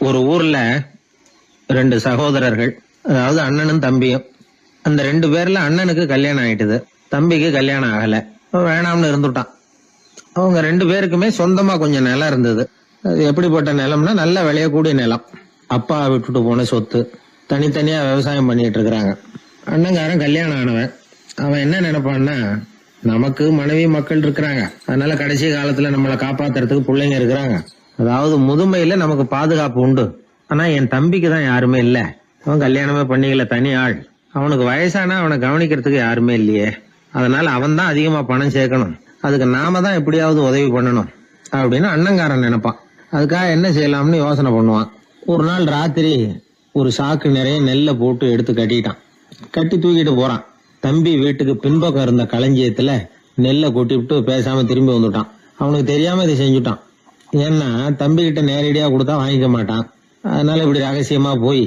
ஒரு ஊர்ல ரெண்டு சகோதரர்கள், அதாவது அண்ணனும் தம்பியும். அந்த ரெண்டு பேர்ல அண்ணனுக்கு கல்யாணம் ஆயிட்டுது, தம்பிக்கு கல்யாணம் ஆகல. வேணாம்னு இருந்துட்டான். அவங்க ரெண்டு பேருக்குமே சொந்தமா கொஞ்சம் நிலம் இருந்தது. அது எப்படிப்பட்ட நிலம்னா நல்ல விளையக்கூடிய நிலம். அப்பா விட்டுட்டு போன சொத்து. தனித்தனியா விவசாயம் பண்ணிட்டு இருக்கிறாங்க. அண்ணங்காரன் கல்யாணம் ஆனவன். அவன் என்ன நினைப்பான்னா, நமக்கு மனைவி மக்கள் இருக்கிறாங்க, அதனால கடைசி காலத்துல நம்மளை காப்பாத்துறதுக்கு பிள்ளைங்க இருக்கிறாங்க, அதாவது முதுமையில நமக்கு பாதுகாப்பு உண்டு. ஆனா என் தம்பிக்கு தான் யாருமே இல்ல. அவன் கல்யாணமே பண்ணிக்கல, தனி ஆள். அவனுக்கு வயசானா அவனை கவனிக்கிறதுக்கு யாருமே இல்லையே. அதனால அவன் தான் அதிகமா பணம் சேர்க்கணும், அதுக்கு நாம தான் எப்படியாவது உதவி பண்ணணும் அப்படின்னு அண்ணங்காரன் நினைப்பான். அதுக்காக என்ன செய்யலாம்னு யோசனை பண்ணுவான். ஒரு நாள் ராத்திரி ஒரு சாக்கு நிறைய நெல்லை போட்டு எடுத்து கட்டிட்டான். கட்டி தூக்கிட்டு போறான். தம்பி வீட்டுக்கு பின்பக்கம் இருந்த களஞ்சியத்துல நெல்லை கொட்டிவிட்டு பேசாம திரும்பி வந்துட்டான். அவனுக்கு தெரியாம இதை செஞ்சுட்டான். ஏன்னா தம்பி கிட்ட நேரடியா கொடுத்தா வாங்கிக்க மாட்டான். அதனால இப்படி ரகசியமா போய்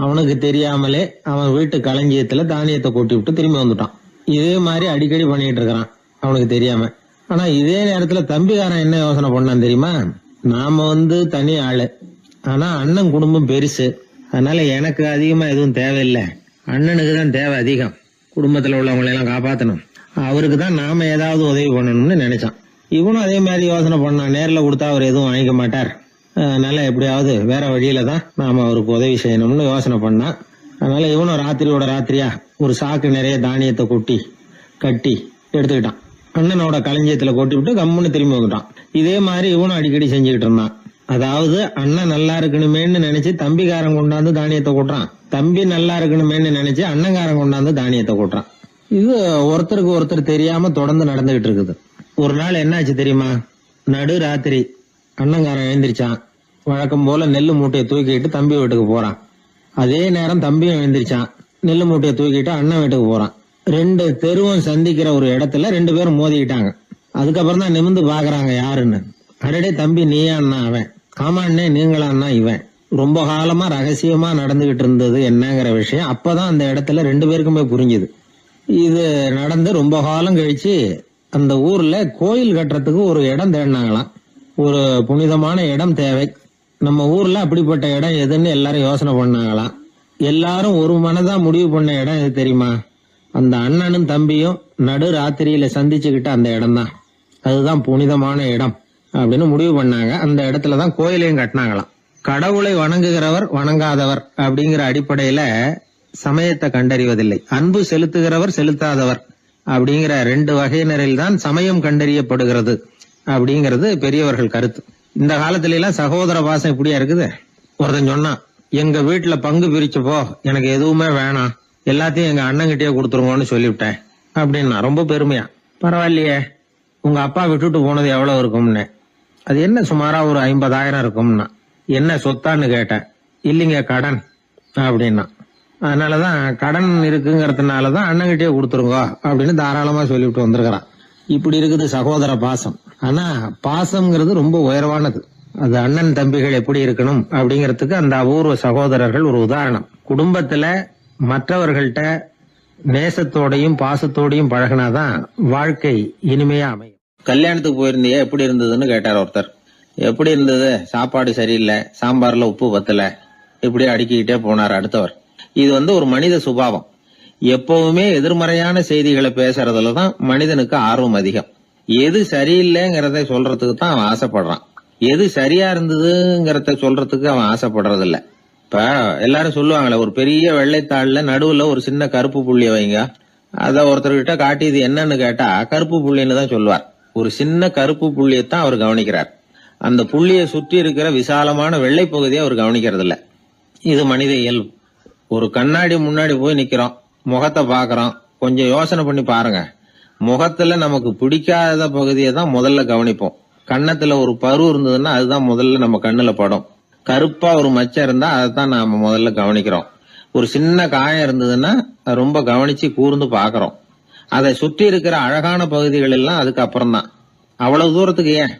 அவனுக்கு தெரியாமலே அவன் வீட்டு களஞ்சியத்துல தானியத்தை கொட்டி விட்டு திரும்பி வந்துட்டான். இதே மாதிரி அடிக்கடி பண்ணிட்டு இருக்கிறான் அவனுக்கு தெரியாம. ஆனா இதே நேரத்துல தம்பிக்காரன் என்ன யோசனை பண்ணான் தெரியுமா? நாம தனி ஆளு, ஆனா அண்ணன் குடும்பம் பெருசு, அதனால எனக்கு அதிகமா எதுவும் தேவையில்லை, அண்ணனுக்கு தான் தேவை அதிகம். குடும்பத்துல உள்ளவங்களை எல்லாம் காப்பாத்தணும், அவருக்கு தான் நாம ஏதாவது உதவி பண்ணணும்னு நினைச்சான். இவனும் அதே மாதிரி யோசனை பண்ணான். நேர்ல கொடுத்தா அவர் எதுவும் வாங்கிக்க மாட்டார், அதனால எப்படியாவது வேற வழியில தான் நாம அவருக்கு உதவி செய்யணும்னு யோசனை பண்ணான். அதனால இவனும் ராத்திரியோட ராத்திரியா ஒரு சாக்கு நிறைய தானியத்தை கொட்டி கட்டி எடுத்துக்கிட்டான். அண்ணனோட களஞ்சியத்துல கொட்டி விட்டு கம்முன்னு திரும்பி வந்துட்டான். இதே மாதிரி இவனும் அடிக்கடி செஞ்சுக்கிட்டு இருந்தான். அதாவது அண்ணன் நல்லா இருக்கணுமேன்னு நினைச்சு தம்பிக்காரன் கொண்டாந்து தானியத்தை கொட்டுறான், தம்பி நல்லா இருக்கணுமேன்னு நினைச்சு அண்ணங்காரன் கொண்டாந்து தானியத்தை கொட்டுறான். இது ஒருத்தருக்கு ஒருத்தர் தெரியாம தொடர்ந்து நடந்துகிட்டு இருக்குது. ஒரு நாள் என்னாச்சு தெரியுமா? நடு ராத்திரி அண்ணங்காரன் எழுந்திரிச்சான். வழக்கம் போல நெல்லு மூட்டையை தூக்கிட்டு தம்பி வீட்டுக்கு போறான். அதே நேரம் தம்பியும் எழுந்திரிச்சான். நெல்லு மூட்டையை தூக்கிட்டு அண்ணன் வீட்டுக்கு போறான். ரெண்டு தெருவும் சந்திக்கிற ஒரு இடத்துல ரெண்டு பேரும் மோதிக்கிட்டாங்க. அதுக்கப்புறம் தான் நிமிந்து பாக்குறாங்க யாருன்னு. அடடே தம்பி நீயா அண்ணா அவன், ஆமா அண்ணே நீங்களா அண்ணா இவன். ரொம்ப காலமா ரகசியமா நடந்துகிட்டு இருந்தது என்னங்கிற விஷயம் அப்பதான் அந்த இடத்துல ரெண்டு பேருக்குமே புரிஞ்சுது. இது நடந்து ரொம்ப காலம் கழிச்சு அந்த ஊர்ல கோயில் கட்டுறதுக்கு ஒரு இடம் தேடினாங்களாம். ஒரு புனிதமான இடம் தேவை, நம்ம ஊர்ல அப்படிப்பட்ட இடம் எதுன்னு எல்லாரும் யோசனை பண்ணாங்களாம். எல்லாரும் ஒரு மனதா முடிவு பண்ண இடம் எது தெரியுமா? அந்த அண்ணனும் தம்பியும் நடு ராத்திரியில சந்திச்சுக்கிட்ட அந்த இடம் தான். அதுதான் புனிதமான இடம் அப்படின்னு முடிவு பண்ணாங்க. அந்த இடத்துலதான் கோயிலையும் கட்டினாங்களாம். கடவுளை வணங்குகிறவர் வணங்காதவர் அப்படிங்கிற அடிப்படையில சமயத்தை கண்டறிவதில்லை, அன்பு செலுத்துகிறவர் செலுத்தாதவர் அப்படிங்கிற ரெண்டு வகையினரில் தான் சமயம் கண்டறியப்படுகிறது அப்படிங்கிறது பெரியவர்கள் கருத்து. இந்த காலத்துல எல்லாம் சகோதர பாசம் இப்படியா இருக்குது. ஒருத்தன் சொன்னான், எங்க வீட்டுல பங்கு பிரிச்சு போ, எனக்கு எதுவுமே வேணாம், எல்லாத்தையும் எங்க அண்ணங்கிட்டே கொடுத்துருங்கன்னு சொல்லிவிட்டேன் அப்படின்னா ரொம்ப பெருமையா. பரவாயில்லையே, உங்க அப்பா விட்டுட்டு போனது எவ்வளவு இருக்கும்னு. அது என்ன சுமாரா ஒரு 50,000 இருக்கும்னா. என்ன சொத்தான்னு கேட்டேன். இல்லைங்க கடன் அப்படின்னா. அதனாலதான் கடன் இருக்குங்கிறதுனாலதான் அண்ணங்கிட்டே கொடுத்துருங்க அப்படின்னு தாராளமா சொல்லிவிட்டு வந்திருக்கிறான். இப்படி இருக்குது சகோதர பாசம். ஆனா பாசம்ங்கிறது ரொம்ப உயர்வானது. அது அண்ணன் தம்பிகள் எப்படி இருக்கணும் அப்படிங்கறதுக்கு அந்த அபூர்வ சகோதரர்கள் ஒரு உதாரணம். குடும்பத்துல மற்றவர்கள்ட்ட நேசத்தோடையும் பாசத்தோடையும் பழகினாதான் வாழ்க்கை இனிமையா அமையும். கல்யாணத்துக்கு போயிருந்தியே, எப்படி இருந்ததுன்னு கேட்டார் ஒருத்தர். எப்படி இருந்தது? சாப்பாடு சரியில்லை, சாம்பார்ல உப்பு பத்தல, இப்படி அடுக்கிக்கிட்டே போனார் அடுத்தவர். இது ஒரு மனித சுபாவம். எப்பவுமே எதிர்மறையான செய்திகளை பேசுறதுலதான் மனிதனுக்கு ஆர்வம் அதிகம். எது சரியில்லைங்கிறத சொல்றதுக்கு தான் அவன் ஆசைப்படுறான், எது சரியா இருந்ததுங்கிறத சொல்றதுக்கு அவன் ஆசைப்படுறது இல்ல. இப்ப எல்லாரும் சொல்லுவாங்களே, ஒரு பெரிய வெள்ளைத்தாள்ல நடுவுல ஒரு சின்ன கருப்பு புள்ளிய வைங்க, அத ஒருத்தர்கிட்ட காட்டி இது என்னன்னு கேட்டா கருப்பு புள்ளின்னு தான் சொல்லுவார். ஒரு சின்ன கருப்பு புள்ளியத்தான் அவர் கவனிக்கிறார், அந்த புள்ளிய சுற்றி இருக்கிற விசாலமான வெள்ளை பகுதியை அவர் கவனிக்கிறது இல்ல. இது மனித இயல்பு. ஒரு கண்ணாடி முன்னாடி போய் நிக்கிறோம், முகத்தை பாக்குறோம், கொஞ்சம் யோசனை பண்ணி பாருங்க. முகத்துல நமக்கு பிடிக்காத பகுதியை தான் முதல்ல கவனிப்போம். கன்னத்துல ஒரு பரு இருந்ததுன்னா அதுதான் முதல்ல நம்ம கண்ணுல படும். கருப்பா ஒரு மச்சம் இருந்தா அதைத்தான் நாம முதல்ல கவனிக்கிறோம். ஒரு சின்ன காயம் இருந்ததுன்னா ரொம்ப கவனிச்சு கூர்ந்து பாக்குறோம். அதை சுற்றி இருக்கிற அழகான பகுதிகள் எல்லாம் அதுக்கு அப்புறம் தான். அவ்வளவு தூரத்துக்கு ஏன்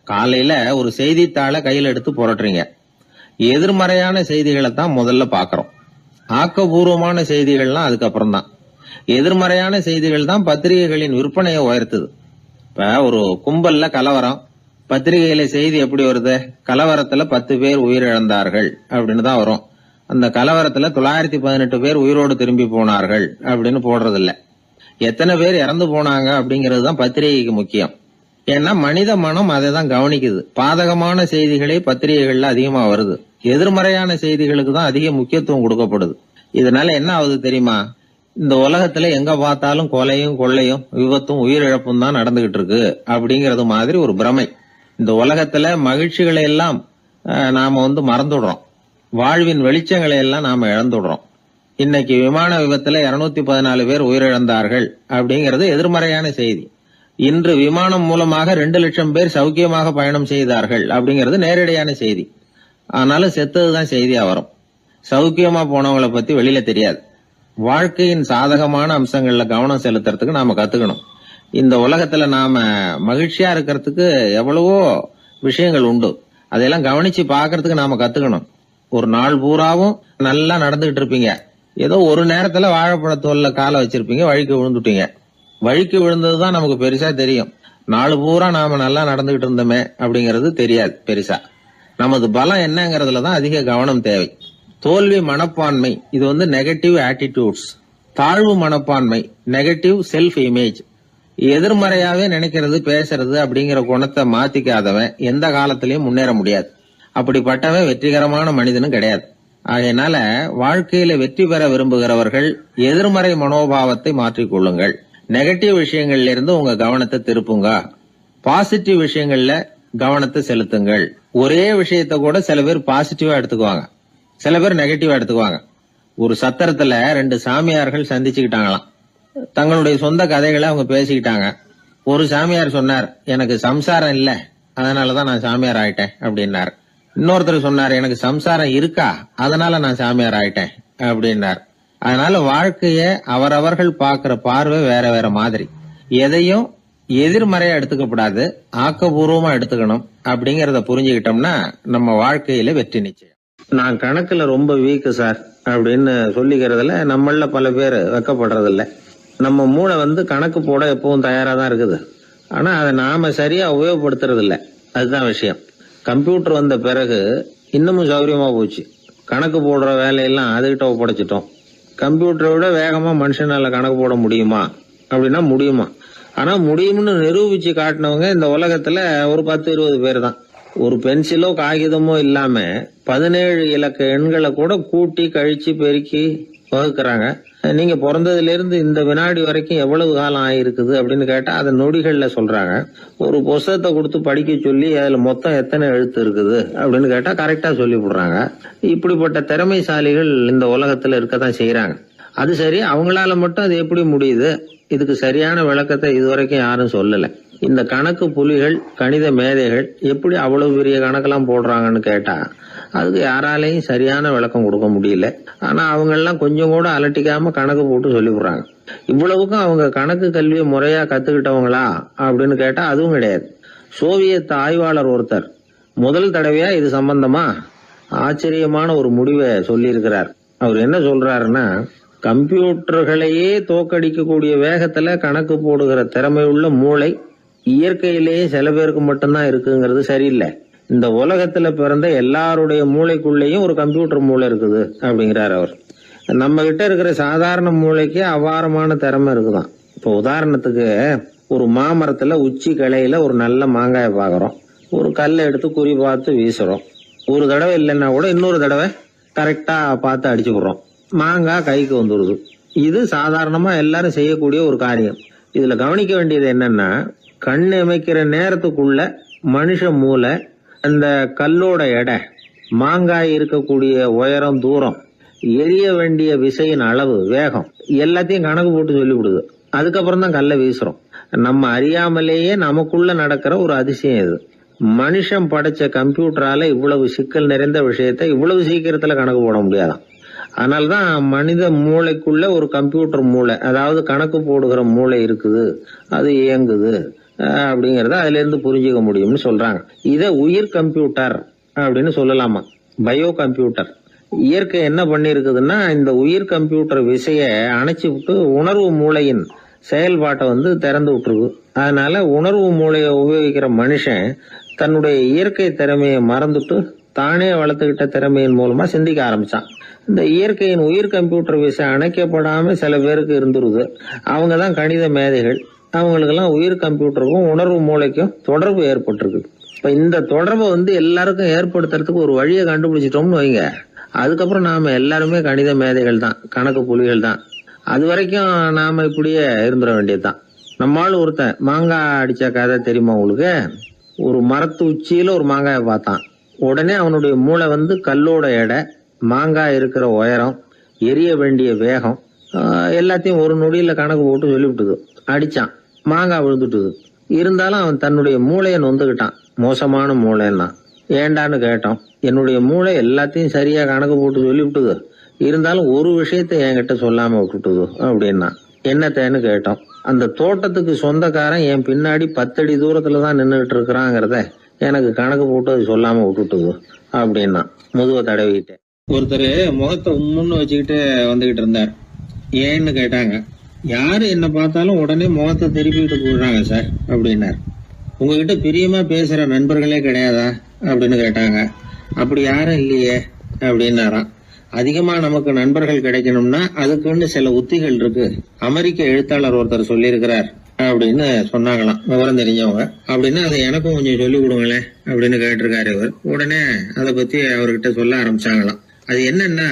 காலையில ஒரு செய்தித்தாளை கையில எடுத்து புரட்டுறீங்க, எதிர்மறையான செய்திகளை தான் முதல்ல பாக்குறோம், ஆக்கப்பூர்வமான செய்திகள்லாம் அதுக்கப்புறம் தான். எதிர்மறையான செய்திகள் தான் பத்திரிகைகளின் விற்பனையை உயர்த்துது. இப்ப ஒரு கும்பல்ல கலவரம், பத்திரிகையில செய்தி எப்படி வருது? கலவரத்துல 10 பேர் உயிரிழந்தார்கள் அப்படின்னு தான் வரும். அந்த கலவரத்துல 918 பேர் உயிரோடு திரும்பி போனார்கள் அப்படின்னு போடுறது இல்ல. எத்தனை பேர் இறந்து போனாங்க அப்படிங்கிறது தான் பத்திரிகைக்கு முக்கியம். ஏன்னா மனித மனம் அதை தான் கவனிக்குது. பாதகமான செய்திகளே பத்திரிகைகள்ல அதிகமா வருது, எதிர்மறையான செய்திகளுக்கு தான் அதிக முக்கியத்துவம் கொடுக்கப்படுது. இதனால என்ன ஆகுது தெரியுமா? இந்த உலகத்துல எங்க பார்த்தாலும் கொலையும் கொள்ளையும் விபத்தும் உயிரிழப்பும் தான் நடந்துகிட்டு இருக்கு அப்படிங்கறது மாதிரி ஒரு பிரமை. இந்த உலகத்துல மகிழ்ச்சிகளை எல்லாம் நாம மறந்துடுறோம். வாழ்வின் வெளிச்சங்களை எல்லாம் நாம இழந்துடுறோம். இன்னைக்கு விமான விபத்துல 214 பேர் உயிரிழந்தார்கள் அப்படிங்கிறது எதிர்மறையான செய்தி. இன்று விமானம் மூலமாக 2 லட்சம் பேர் சௌக்கியமாக பயணம் செய்தார்கள் அப்படிங்கிறது நேரடியான செய்தி. ஆனாலும் செத்ததுதான் செய்தியா வரும். சௌக்கியமா போனவங்களை பத்தி வெளியில தெரியாது. வாழ்க்கையின் சாதகமான அம்சங்கள்ல கவனம் செலுத்துறதுக்கு நாம கத்துக்கணும். இந்த உலகத்துல நாம மகிழ்ச்சியா இருக்கிறதுக்கு எவ்வளவோ விஷயங்கள் உண்டு. அதையெல்லாம் கவனிச்சு பாக்குறதுக்கு நாம கத்துக்கணும். ஒரு நாள் பூராவும் நல்லா நடந்துகிட்டு இருப்பீங்க. ஏதோ ஒரு நேரத்துல வாழைப்பழத்தோல்ல காலை வச்சிருப்பீங்க, வழிக்கு விழுந்துட்டீங்க. வழிக்கு விழுந்ததுதான் நமக்கு பெருசா தெரியும். நாலு பூரா நாம நல்லா நடந்துகிட்டு இருந்தோமே அப்படிங்கறது தெரியாது பெருசா. நமது பலம் என்னங்கறதுலதான் அதிக கவனம் தேவை. தோல்வி மனப்பான்மை இது நெகட்டிவ் ஆட்டிடியூட்ஸ். தாழ்வு மனப்பான்மை நெகட்டிவ் செல்ஃப் இமேஜ். எதிர்மறையாவே நினைக்கிறது பேசுறது அப்படிங்கிற குணத்தை மாத்திக்காதவன் எந்த காலத்திலயும் முன்னேற முடியாது. அப்படிப்பட்டவன் வெற்றிகரமான மனிதனும் கிடையாது. ஆகையினால வாழ்க்கையில வெற்றி பெற விரும்புகிறவர்கள் எதிர்மறை மனோபாவத்தை மாற்றிக்கொள்ளுங்கள். நெகட்டிவ் விஷயங்கள்ல இருந்து உங்க கவனத்தை திருப்புங்க. பாசிட்டிவ் விஷயங்கள்ல கவனத்தை செலுத்துங்கள். ஒரே விஷயத்த கூட சில பேர் பாசிட்டிவா எடுத்துக்குவாங்க, சில பேர் நெகட்டிவா எடுத்துக்குவாங்க. ஒரு சத்திரத்துல 2 சாமியார்கள் சந்திச்சுக்கிட்டாங்களாம். தங்களுடைய சொந்த கதைகளை அவங்க பேசிக்கிட்டாங்க. ஒரு சாமியார் சொன்னார், எனக்கு சம்சாரம் இல்ல, அதனாலதான் நான் சாமியார் ஆயிட்டேன் அப்படின்னார். இன்னொருத்தர் சொன்னார், எனக்கு சம்சாரம் இருக்கா, அதனால நான் சாமியார் ஆயிட்டேன் அப்படின்னார். அதனால வாழ்க்கைய அவரவர்கள் பாக்குற பார்வை வேற வேற மாதிரி. எதையும் எதிர்மறையா எடுத்துக்கப்படாது, ஆக்கப்பூர்வமா எடுத்துக்கணும். அப்படிங்கறத புரிஞ்சுக்கிட்டோம்னா நம்ம வாழ்க்கையில வெற்றி நிச்சயம். நான் கணக்குல ரொம்ப வீக்கு சார் அப்படின்னு சொல்லிக்கிறதுல நம்மள பல பேர் வெக்கப்படுறது இல்ல. நம்ம மூளை கணக்கு போட எப்பவும் தயாரா தான் இருக்குது. ஆனா அதை நாம சரியா உபயோகப்படுத்துறது இல்ல, அதுதான் விஷயம். கம்ப்யூட்டர் வந்த பிறகு இன்னமும் சௌகரியமா போச்சு. கணக்கு போடுற வேலையெல்லாம் அதுகிட்ட ஒப்படைச்சிட்டோம். கம்ப்யூட்டரை விட வேகமா மனுஷனால கணக்கு போட முடியுமா அப்படின்னா முடியுமா? ஆனா முடியும்னு நிரூபிச்சு காட்டினவங்க இந்த உலகத்துல ஒரு 10-20 பேர் தான். ஒரு பென்சிலோ காகிதமோ இல்லாம 17 இலக்க எண்களை கூட கூட்டி கழிச்சு பெருக்கி வகுக்கிறாங்க. நீங்க பிறந்ததுல இருந்து இந்த வினாடி வரைக்கும் எவ்வளவு காலம் ஆயிருக்குது அப்படின்னு கேட்டா அதை நொடிகள்ல சொல்றாங்க. ஒரு புஸ்தகத்தை கொடுத்து படிக்க சொல்லி அதுல மொத்தம் எத்தனை எழுத்து இருக்குது அப்படின்னு கேட்டா கரெக்டா சொல்லி விடுறாங்க. இப்படிப்பட்ட திறமைசாலிகள் இந்த உலகத்துல இருக்கத்தான் செய்யறாங்க. அது சரி, அவங்களால மட்டும் அது எப்படி முடியுது? இதுக்கு சரியான விளக்கத்தை இதுவரைக்கும் யாரும் சொல்லல. இந்த கணக்கு புலிகள், கணித மேதைகள் எப்படி அவ்வளவு பெரிய கணக்கெல்லாம் போடுறாங்கன்னு கேட்டா அதுக்கு யாராலையும் சரியான விளக்கம் கொடுக்க முடியல. ஆனா அவங்க எல்லாம் கொஞ்சம் கூட அலட்டிக்காம கணக்கு போட்டு சொல்லி விடுறாங்க. இவ்வளவுக்கும் அவங்க கணக்கு கல்வியை முறையா கத்துக்கிட்டவங்களா அப்படின்னு கேட்டா அதுவும் கிடையாது. சோவியத் ஆய்வாளர் ஒருத்தர் முதல் தடவையா இது சம்பந்தமா ஆச்சரியமான ஒரு முடிவை சொல்லி இருக்கிறார். அவர் என்ன சொல்றாருன்னா, கம்ப்யூட்டர்களையே தோக்கடிக்கக்கூடிய வேகத்துல கணக்கு போடுகிற திறமையுள்ள மூளை இயற்கையிலேயே சில பேருக்கு மட்டும்தான் இருக்குங்கிறது சரியில்லை. இந்த உலகத்துல பிறந்த எல்லாருடைய மூளைக்குள்ளேயும் ஒரு கம்ப்யூட்டர் மூளை இருக்குது அப்படிங்கிறார் அவர். நம்ம கிட்ட இருக்கிற சாதாரண மூளைக்கு அபாரமான திறமை இருக்குதான். இப்போ உதாரணத்துக்கு ஒரு மாமரத்துல உச்சி கிளையில ஒரு நல்ல மாங்காயை பாக்குறோம். ஒரு கல்லை எடுத்து குறி பார்த்து வீசுறோம். ஒரு தடவை இல்லைன்னா கூட இன்னொரு தடவை கரெக்டா பார்த்து அடிச்சு விடுறோம். மாங்காய் கைக்கு வந்துடுது. இது சாதாரணமா எல்லாரும் செய்யக்கூடிய ஒரு காரியம். இதுல கவனிக்க வேண்டியது என்னன்னா, கண் அமைக்கிற நேரத்துக்குள்ள மனுஷ மூளை அந்த கல்லோட எடை, மாங்காய் இருக்கக்கூடிய உயரம், தூரம், எரிய வேண்டிய விசையின் அளவு, வேகம் எல்லாத்தையும் கணக்கு போட்டு சொல்லி விடுது. அதுக்கப்புறம் தான் கல்லை வீசுறோம். நம்ம அறியாமலேயே நமக்குள்ள நடக்கிற ஒரு அதிசயம் இது. மனுஷன் படைச்ச கம்ப்யூட்டரால இவ்வளவு சிக்கல் நிறைந்த விஷயத்த இவ்வளவு சீக்கிரத்துல கணக்கு போட முடியாதான். அதனாலதான் மனித மூளைக்குள்ள ஒரு கம்ப்யூட்டர் மூளை, அதாவது கணக்கு போடுகிற மூளை இருக்குது, அது இயங்குது அப்படிங்கறத அதுல இருந்து புரிஞ்சுக்க முடியும்னு சொல்றாங்க. இத உயிர் கம்ப்யூட்டர் அப்படின்னு சொல்லலாமா, பயோ கம்ப்யூட்டர். இயற்கை என்ன பண்ணி இருக்குதுன்னா, இந்த உயிர் கம்ப்யூட்டர் விசைய அணைச்சு விட்டு உணர்வு மூளையின் செயல்பாட்டை திறந்து விட்டுருக்கு. அதனால உணர்வு மூளையை உபயோகிக்கிற மனுஷன் தன்னுடைய இயற்கை திறமையை மறந்துட்டு தானே வளர்த்துக்கிட்ட திறமையின் மூலமா சிந்திக்க ஆரம்பிச்சான். இந்த இயற்கையின் உயிர் கம்ப்யூட்டர் விசை அணைக்கப்படாம சில பேருக்கு இருந்துருது. அவங்க தான் கணித மேதைகள். அவங்களுக்கெல்லாம் உயிர் கம்ப்யூட்டருக்கும் உணர்வு மூளைக்கும் தொடர்பு ஏற்பட்டிருக்கு. இப்ப இந்த தொடர்பை எல்லாருக்கும் ஏற்படுத்துறதுக்கு ஒரு வழியை கண்டுபிடிச்சிட்டோம்னு வைங்க, அதுக்கப்புறம் நாம எல்லாருமே கணித மேதைகள் தான், கணக்கு புலிகள் தான். அது வரைக்கும் நாம இப்படியே இருந்துட வேண்டியதுதான். நம்மால் ஒருத்தன் மாங்காய் அடிச்ச கதை தெரியுமா உங்களுக்கு? ஒரு மரத்து உச்சியில ஒரு மாங்காயை பார்த்தான். உடனே அவனுடைய மூளை கல்லோட எடை, மாங்காய் இருக்கிற உயரம், எரிய வேண்டிய வேகம் எல்லாத்தையும் ஒரு நொடியில கணக்கு போட்டு சொல்லிவிட்டுது. அடிச்சான், மாங்காய் விழுந்துட்டுது. இருந்தாலும் அவன் தன்னுடைய மூளையை நொந்துக்கிட்டான். மோசமான மூளைன்னா ஏண்டான்னு கேட்டோம். என்னுடைய மூளை எல்லாத்தையும் சரியா கணக்கு போட்டு சொல்லிவிட்டுது, இருந்தாலும் ஒரு விஷயத்த என்கிட்ட சொல்லாம விட்டுட்டுது அப்படின்னா. என்னத்தேன்னு கேட்டோம். அந்த தோட்டத்துக்கு சொந்தக்காரன் என் பின்னாடி 10 அடி தூரத்துலதான் நின்றுகிட்டு இருக்கிறாங்கிறத எனக்கு கணக்கு போட்டு அது சொல்லாம விட்டுட்டுது அப்படின்னா. முதுவை தடவிக்கிட்டேன். ஒருத்தர் முகத்தை உம்முன்னு வச்சுக்கிட்டு வந்துகிட்டு இருந்தார். ஏன்னு கேட்டாங்க. யாரு என்ன பார்த்தாலும் உடனே முகத்தை திருப்பிட்டு போடுறாங்க சார் அப்படின்னார். உங்ககிட்ட பிரியமா பேசுற நண்பர்களே கிடையாதா அப்படின்னு கேட்டாங்க. அப்படி யாரும் இல்லையே அப்படின்னாராம். அதிகமா நமக்கு நண்பர்கள் கிடைக்கணும்னா அதுக்குன்னு சில உத்திகள் இருக்கு. அமெரிக்க எழுத்தாளர் ஒருத்தர் சொல்லியிருக்கிறார் அப்படின்னு சொன்னாங்களாம், விவரம் தெரிஞ்சவங்க. அப்படின்னு அதை எனக்கும் கொஞ்சம் சொல்லி கொடுங்களேன் அப்படின்னு கேட்டிருக்காரு இவர். உடனே அதை பத்தி அவர்கிட்ட சொல்ல ஆரம்பிச்சாங்களாம். அது என்னன்னா,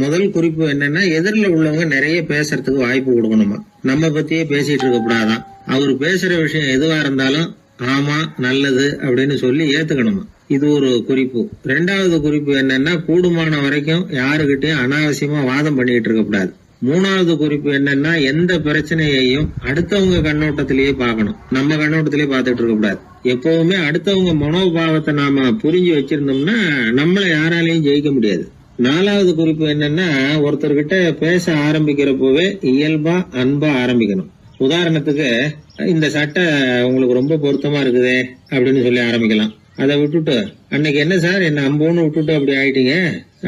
முதல் குறிப்பு என்னன்னா, எதிரில் உள்ளவங்க நிறைய பேசுறதுக்கு வாய்ப்பு கொடுக்கணுமா. நம்ம பத்தியே பேசிட்டு இருக்க கூடாதான். அவர் பேசுற விஷயம் எதுவா இருந்தாலும் ஆமா நல்லது அப்படின்னு சொல்லி ஏத்துக்கணுமா. இது ஒரு குறிப்பு. 2வது குறிப்பு என்னன்னா, கூடுமான வரைக்கும் யாருகிட்டயும் அனாவசியமா வாதம் பண்ணிட்டு இருக்க கூடாது. 3வது குறிப்பு என்னன்னா, எந்த பிரச்சனையையும் அடுத்தவங்க கண்ணோட்டத்திலேயே பார்க்கணும், நம்ம கண்ணோட்டத்திலேயே பார்த்துட்டு இருக்க கூடாது. எப்பவுமே அடுத்தவங்க மனோபாவத்தை நாம புரிஞ்சு வச்சிருந்தோம்னா நம்மள யாராலையும் ஜெயிக்க முடியாது. 4வது குறிப்பு என்னன்னா, ஒருத்தர்கிட்ட பேச ஆரம்பிக்கிறப்பவே இயல்பா அன்பா ஆரம்பிக்கணும். உதாரணத்துக்கு, இந்த சட்டை உங்களுக்கு ரொம்ப பொருத்தமா இருக்குதே அப்படின்னு சொல்லி ஆரம்பிக்கலாம். அதை விட்டுட்டு அன்னைக்கு என்ன சார் என்ன அம்போன்னு விட்டுட்டு அப்படி ஆயிட்டீங்க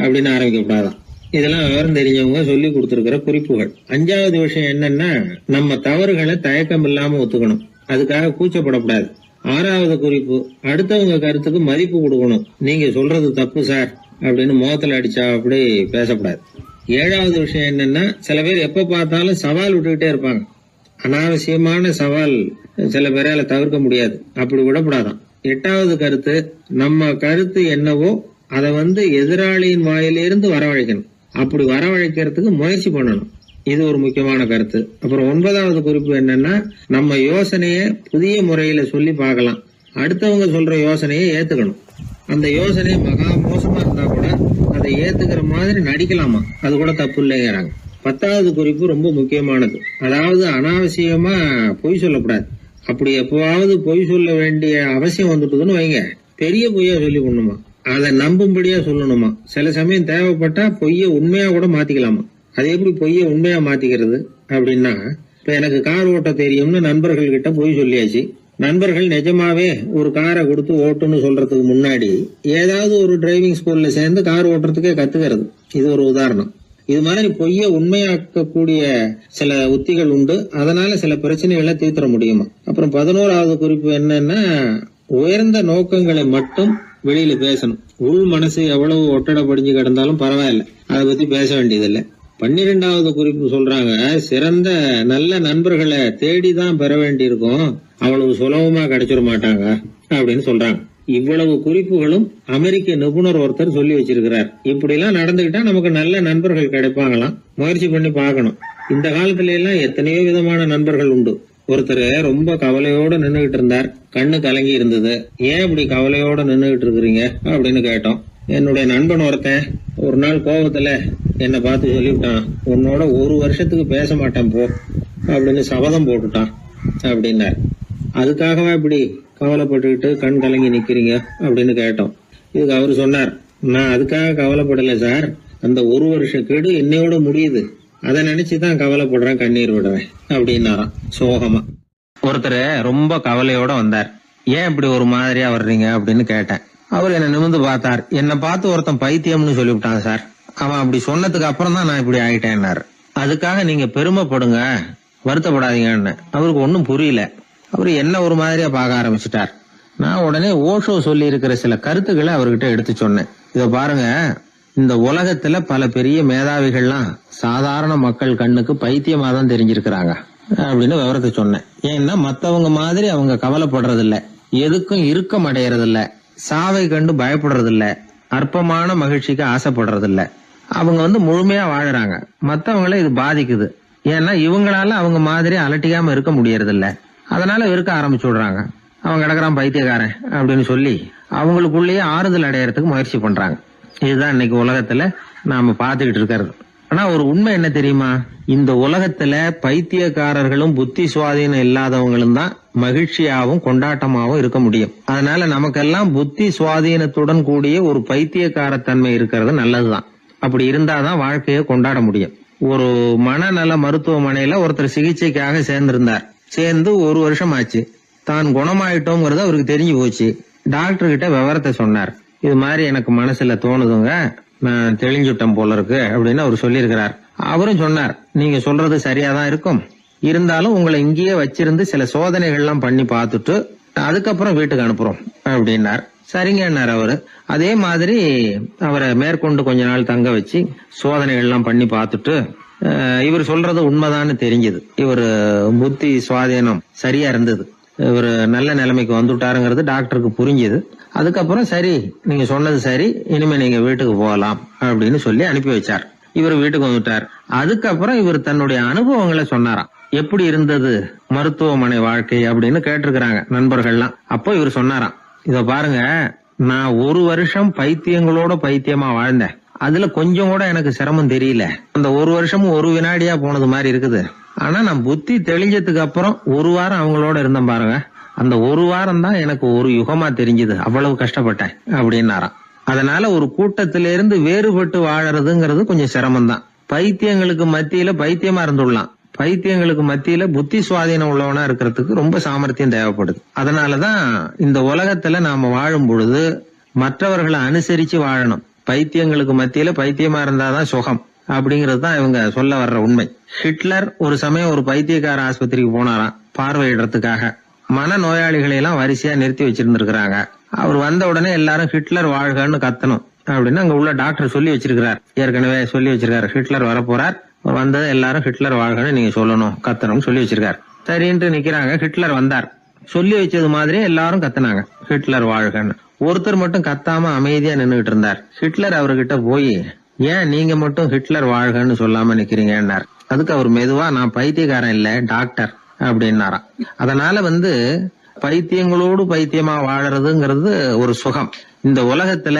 அப்படின்னு ஆரம்பிக்க கூடாதான். இதெல்லாம் விவரம் தெரிஞ்சவங்க சொல்லி கொடுத்திருக்கிற குறிப்புகள். 5வது விஷயம் என்னன்னா, நம்ம தவறுகளை தயக்கம் இல்லாம ஒத்துக்கணும், அதுக்காக கூச்சப்படக்கூடாது. 6வது குறிப்பு, அடுத்தவங்க கருத்துக்கு மதிப்பு கொடுக்கணும். நீங்க சொல்றது தப்பு சார் அப்படின்னு முகத்துல அடிச்சா அப்படி பேசக்கூடாது. 7வது விஷயம் என்னன்னா, சில பேர் எப்ப பார்த்தாலும் சவால் விட்டுக்கிட்டே இருப்பாங்க. அனாவசியமான சவால் சில பேரால தவிர்க்க முடியாது, அப்படி விடக்கூடாதான். 8வது கருத்து, நம்ம கருத்து என்னவோ அதை எதிராளியின் வாயிலிருந்து வரவழைக்கணும். அப்படி வரவழைக்கிறதுக்கு முயற்சி பண்ணணும். இது ஒரு முக்கியமான கருத்து. அப்புறம் 9வது குறிப்பு என்னன்னா, நம்ம யோசனைய புதிய முறையில சொல்லி பார்க்கலாம். அடுத்தவங்க சொல்ற யோசனையை ஏத்துக்கணும். அந்த யோசனை மகா மோசமா இருந்தா கூட அதை ஏத்துக்கிற மாதிரி நடிக்கலாமா, அது கூட தப்பு இல்லைங்கிறாங்க. 10வது குறிப்பு ரொம்ப முக்கியமானது. அதாவது அனாவசியமா பொய் சொல்லக்கூடாது. அப்படி எப்பவாவது பொய் சொல்ல வேண்டிய அவசியம் வந்துட்டுதுன்னு வைங்க, பெரிய பொய்யா சொல்லி பண்ணுமா, அதை நம்பும்படியா சொல்லணுமா. சில சமயம் தேவைப்பட்டா பொய்ய உண்மையா கூட மாத்திக்கலாமா. அது எப்படி பொய்ய உண்மையா மாத்திக்கிறது அப்படின்னா, இப்ப எனக்கு கார் ஓட்ட தெரியும்னு நண்பர்கள் கிட்ட பொய் சொல்லியாச்சு. நண்பர்கள் நிஜமாவே ஒரு காரை கொடுத்து ஓட்டுன்னு சொல்றதுக்கு முன்னாடி ஏதாவது ஒரு டிரைவிங் ஸ்கூல்ல சேர்ந்து கார் ஓட்டுறதுக்கே கத்துக்கிறது. இது ஒரு உதாரணம். இது மாதிரி பொய்ய உண்மையாக்கக்கூடிய சில உத்திகள் உண்டு. அதனால சில பிரச்சனைகளை தீர்த்திட முடியுமா. அப்புறம் 11வது குறிப்பு என்னன்னா, உயர்ந்த நோக்கங்களை மட்டும் வெளியில பேசணும். உள் மனசு எவ்வளவு ஒட்டடை படிஞ்சு கிடந்தாலும் பரவாயில்ல, அதை பத்தி பேச வேண்டியதில்லை. 12வது குறிப்பு சொல்றாங்க, சிறந்த நல்ல நண்பர்களை தேடிதான் பெற வேண்டியிருக்கும், அவ்வளவு சுலபமா கிடைச்சிட மாட்டாங்க அப்படின்னு சொல்றாங்க. இவ்வளவு குறிப்புகளும் அமெரிக்க நிபுணர் ஒருத்தர் சொல்லி வச்சிருக்கிறார். இப்படி எல்லாம் நடந்துகிட்டா நமக்கு நல்ல நண்பர்கள் கிடைப்பாங்களாம். முயற்சி பண்ணி பார்க்கணும். இந்த காலத்துல எல்லாம் எத்தனையோ விதமான நண்பர்கள் உண்டு. ஒருத்தர் ரொம்ப கவலையோட நின்றுகிட்டு இருந்தார். கண்ணு கலங்கி இருந்தது. ஏன் இப்படி கவலையோட நின்றுகிட்டு இருக்கிறீங்க அப்படின்னு கேட்டோம். என்னுடைய நண்பன் ஒருத்தன் ஒரு நாள் கோபத்துல என்னை பார்த்து சொல்லிவிட்டான், உன்னோட 1 வருஷத்துக்கு பேச மாட்டேன் போ அப்படின்னு சபதம் போட்டுட்டான் அப்படின்னார். அதுக்காகவா இப்படி கவலைப்பட்டுக்கிட்டு கண் கலங்கி நிக்கிறீங்க அப்படின்னு கேட்டோம். இதுக்கு அவரு சொன்னார், நான் அதுக்காக கவலைப்படல சார், அந்த 1 வருஷ கெடு என்னையோட முடியுது, அதை நினைச்சுதான் கவலைப்படுறேன், கண்ணீர் விடுறேன் அப்படின்னாராம் சோகமா. ஒருத்தர் ரொம்ப கவலையோட வந்தார். ஏன் இப்படி ஒரு மாதிரியா வர்றீங்க அப்படின்னு கேட்டேன். அவர் என்ன நிமிர்ந்து பார்த்தார். என்னை பார்த்து ஒருத்தன் பைத்தியம்னு சொல்லிவிட்டான் சார், அவன் அப்படி சொன்னதுக்கு அப்புறம் தான் நான் இப்படி ஆயிட்டேன்னாரு. அதுக்காக நீங்க பெருமைப்படுங்க, வருத்தப்படாதீங்கன்னு. அவருக்கு ஒன்னும் புரியல. அவரு என்ன ஒரு மாதிரியா பார்க்க ஆரம்பிச்சுட்டார். நான் உடனே ஓஷோ சொல்லி இருக்கிற சில கருத்துக்களை அவர்கிட்ட எடுத்து சொன்னேன். இத பாருங்க, இந்த உலகத்துல பல பெரிய மேதாவிகள்லாம் சாதாரண மக்கள் கண்ணுக்கு பைத்தியமா தான் தெரிஞ்சிருக்கிறாங்க அப்படின்னு விவரத்தை சொன்னேன். ஏன்னா மத்தவங்க மாதிரி அவங்க கவலைப்படுறது இல்ல, எதுக்கும் இறுக்கம் அடையறது இல்ல, சாவை கண்டு பயப்படுறது இல்ல, அற்பமான மகிழ்ச்சிக்கு ஆசைப்படுறது இல்ல. அவங்க முழுமையா வாழறாங்க. மத்தவங்களை இது பாதிக்குது. ஏன்னா இவங்களால அவங்க மாதிரி அலட்டிக்காம இருக்க முடியறது இல்ல. அதனால வெறுக்க ஆரம்பிச்சு விடுறாங்க. அவன் கிடக்குறான் பைத்தியக்காரன் அப்படின்னு சொல்லி அவங்களுக்குள்ளேயே ஆறுதல் அடையறதுக்கு முயற்சி பண்றாங்க. இதுதான் இன்னைக்கு உலகத்துல நாம பாத்துக்கிட்டு இருக்கிறது. ஆனா ஒரு உண்மை என்ன தெரியுமா? இந்த உலகத்துல பைத்தியக்காரர்களும் புத்தி சுவாதீனம் இல்லாதவங்களும் தான் மகிழ்ச்சியாவும் கொண்டாட்டமாவும் இருக்க முடியும். அதனால நமக்கெல்லாம் புத்தி சுவாதீனத்துடன் கூடிய ஒரு பைத்தியக்காரத்தன்மை இருக்கிறது நல்லதுதான். அப்படி இருந்தாதான் வாழ்க்கையை கொண்டாட முடியும். ஒரு மனநல மருத்துவமனையில ஒருத்தர் சிகிச்சைக்காக சேர்ந்திருந்தார். சேர்ந்து 1 வருஷம் ஆச்சு. தான் குணமாயிட்டோங்கிறது அவருக்கு தெரிஞ்சு போச்சு. டாக்டர் கிட்ட விவரத்தை சொன்னார். இது மாதிரி எனக்கு மனசுல தோணுதுங்க, நான் தெளிஞ்சுட்டேன் போல இருக்கு அப்படின்னு அவர் சொல்லியிருக்கிறார். அவரும் சொன்னார், நீங்க சொல்றது சரியாதான் இருக்கும், இருந்தாலும் உங்களை இங்கேயே வச்சிருந்து சில சோதனைகள்லாம் பண்ணி பார்த்துட்டு அதுக்கப்புறம் வீட்டுக்கு அனுப்புறோம் அப்படின்னார். சரிங்கன்னார் அவரு. அதே மாதிரி அவரை மேற்கொண்டு கொஞ்ச நாள் தங்க வச்சு சோதனைகள்லாம் பண்ணி பார்த்துட்டு இவர் சொல்றது உண்மைதான்னு தெரிஞ்சது. இவர் புத்தி சுவாதீனம் சரியா இருந்தது, இவர் நல்ல நிலைமைக்கு வந்துட்டாருங்கிறது டாக்டருக்கு புரிஞ்சது. அதுக்கப்புறம் சரி, நீங்க சொன்னது சரி, இனிமே நீங்க வீட்டுக்கு போகலாம் அப்படின்னு சொல்லி அனுப்பி வச்சார். இவர் வீட்டுக்கு வந்துட்டார். அதுக்கப்புறம் இவர் தன்னுடைய அனுபவங்களை சொன்னாராம். எப்படி இருந்தது மருத்துவமனை வாழ்க்கை அப்படின்னு கேட்டிருக்கிறாங்க நண்பர்கள்லாம். அப்போ இவர் சொன்னாராம், இத பாருங்க, நான் 1 வருஷம் பைத்தியங்களோட பைத்தியமா வாழ்ந்தேன். அதுல கொஞ்சம் கூட எனக்கு சிரமம் தெரியல. அந்த 1 வருஷமும் 1 வினாடியா போனது மாதிரி இருக்குது. ஆனா நான் புத்தி தெளிஞ்சதுக்கு அப்புறம் 1 வாரம் அவங்களோட இருந்தேன் பாருங்க, அந்த 1 வாரம் தான் எனக்கு 1 யுகமா தெரிஞ்சது. அவ்வளவு கஷ்டப்பட்டேன் அப்படின்னாராம். அதனால ஒரு கூட்டத்திலிருந்து வேறுபட்டு வாழறதுங்கிறது கொஞ்சம் சிரமம் தான். பைத்தியங்களுக்கு மத்தியில பைத்தியமா இருந்துடலாம், பைத்தியங்களுக்கு மத்தியில புத்தி சுவாதீனம் உள்ளவனா இருக்கிறதுக்கு ரொம்ப சாமர்த்தியம் தேவைப்படுது. அதனாலதான் இந்த உலகத்துல நாம வாழும் பொழுது மற்றவர்களை அனுசரிச்சு வாழணும். பைத்தியங்களுக்கு மத்தியில பைத்தியமா இருந்தாதான் சுகம் அப்படிங்கிறது தான் இவங்க சொல்ல வர்ற உண்மை. ஹிட்லர் ஒரு சமயம் ஒரு பைத்தியக்கார ஆஸ்பத்திரிக்கு போனாராம் பார்வையிடறதுக்காக. மன நோயாளிகளை எல்லாம் வரிசையா நிறுத்தி வச்சிருந்திருக்கிறாங்க. அவர் வந்த உடனே எல்லாரும் ஹிட்லர் வாழ்கன்னு கத்தணும் அப்படின்னு அங்க உள்ள டாக்டர் சொல்லி வச்சிருக்கிறார். ஏற்கனவே சொல்லி வச்சிருக்காரு, ஹிட்லர் வரப்போறார், வந்தது எல்லாரும் ஹிட்லர் வாழ்கன்னு நீங்க சொல்லணும், கத்தணும்னு சொல்லி வச்சிருக்காரு. சரின்ட்டு நிக்கிறாங்க. ஹிட்லர் வந்தார். சொல்லி வச்சது மாதிரி எல்லாரும் கத்துனாங்க, ஹிட்லர் வாழ்கன்னு. ஒருத்தர் மட்டும் கத்தாம அமைதியா நின்னுகிட்டு இருந்தார். ஹிட்லர் அவர்கிட்ட போய், ஏன் நீங்க மட்டும் ஹிட்லர் வாழ்கன்னு சொல்லாம நிக்கிறீங்கன்னார். அதுக்கு அவர் மெதுவா, நான் பைத்தியக்காரன் இல்ல, டாக்டர் அப்படின்னாராம். அதனால பைத்தியங்களோடு பைத்தியமா வாழறதுங்கிறது ஒரு சுகம். இந்த உலகத்துல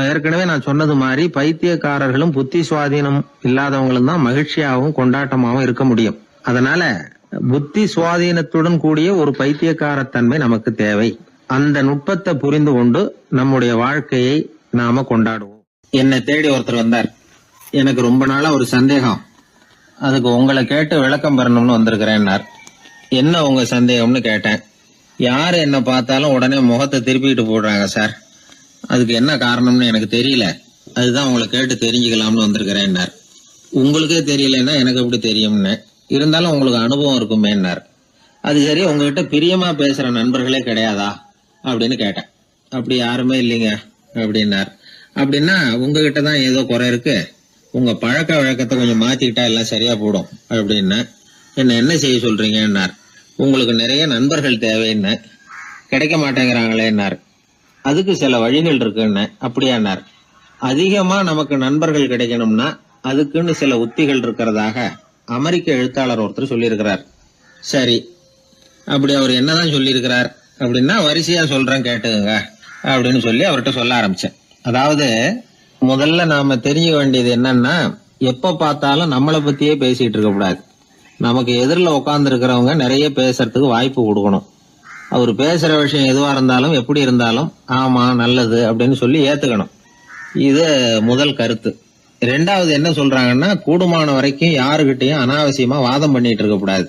ஏற்கனவே நான் சொன்னது மாதிரி பைத்தியக்காரர்களும் புத்தி சுவாதீனம் இல்லாதவங்களும் தான் மகிழ்ச்சியாகவும் கொண்டாட்டமாகவும் இருக்க முடியும். அதனால புத்தி சுவாதீனத்துடன் கூடிய ஒரு பைத்தியக்காரத்தன்மை நமக்கு தேவை. அந்த நுட்பத்தை புரிந்து கொண்டு நம்முடைய வாழ்க்கையை நாம கொண்டாடுவோம். என்னை தேடி ஒருத்தர் வந்தார். எனக்கு ரொம்ப நாளா ஒரு சந்தேகம், அதுக்கு உங்களை கேட்டு விளக்கம் பெறணும்னு வந்திருக்கிறேன்னார். என்ன உங்க சந்தேகம்னு கேட்டேன். யாரு என்ன பார்த்தாலும் உடனே முகத்தை திருப்பிட்டு போடுறாங்க சார், அதுக்கு என்ன காரணம்னு எனக்கு தெரியல, அதுதான் உங்களை கேட்டு தெரிஞ்சுக்கலாம்னு வந்திருக்கிறேன்னார். உங்களுக்கே தெரியலன்னா எனக்கு எப்படி தெரியும்னு, இருந்தாலும் உங்களுக்கு அனுபவம் இருக்குமேன்னார். அது சரி, உங்ககிட்ட பிரியமா பேசுற நண்பர்களே கிடையாதா அப்படின்னு கேட்டேன். அப்படி யாருமே இல்லைங்க அப்படின்னார். அப்படின்னா உங்ககிட்ட தான் ஏதோ குறை இருக்கு, உங்க பழக்க வழக்கத்தை கொஞ்சம் மாத்திக்கிட்டா எல்லாம் சரியா போடும் அப்படின்னா. என்ன செய்ய சொல்றீங்கன்னார். உங்களுக்கு நிறைய நண்பர்கள் தேவைன்னு, கிடைக்க மாட்டேங்கிறாங்களேன்னார். அதுக்கு சில வழிகள் இருக்குன்னு. அப்படியானார். அதிகமா நமக்கு நண்பர்கள் கிடைக்கணும்னா அதுக்குன்னு சில உத்திகள் இருக்கிறதாக அமெரிக்க எழுத்தாளர் ஒருத்தர் சொல்லியிருக்கிறார். சரி, அப்படி அவர் என்னதான் சொல்லியிருக்கிறார் அப்படின்னா வரிசையா சொல்றேன் கேட்டுங்க அப்படின்னு சொல்லி அவர்கிட்ட சொல்ல ஆரம்பிச்சேன். அதாவது முதல்ல நாம தெரிஞ்சுக்க வேண்டியது என்னன்னா, எப்ப பார்த்தாலும் நம்மளை பத்தியே பேசிட்டு இருக்க கூடாது. நமக்கு எதிரில் உட்கார்ந்து இருக்கிறவங்க நிறைய பேசுறதுக்கு வாய்ப்பு கொடுக்கணும். அவர் பேசுற விஷயம் எதுவா இருந்தாலும் எப்படி இருந்தாலும் ஆமா நல்லது அப்படின்னு சொல்லி ஏத்துக்கணும். இது முதல் கருத்து. 2வது என்ன சொல்றாங்கன்னா, கூடுமான வரைக்கும் யாருகிட்டையும் அனாவசியமா வாதம் பண்ணிட்டு இருக்க கூடாது.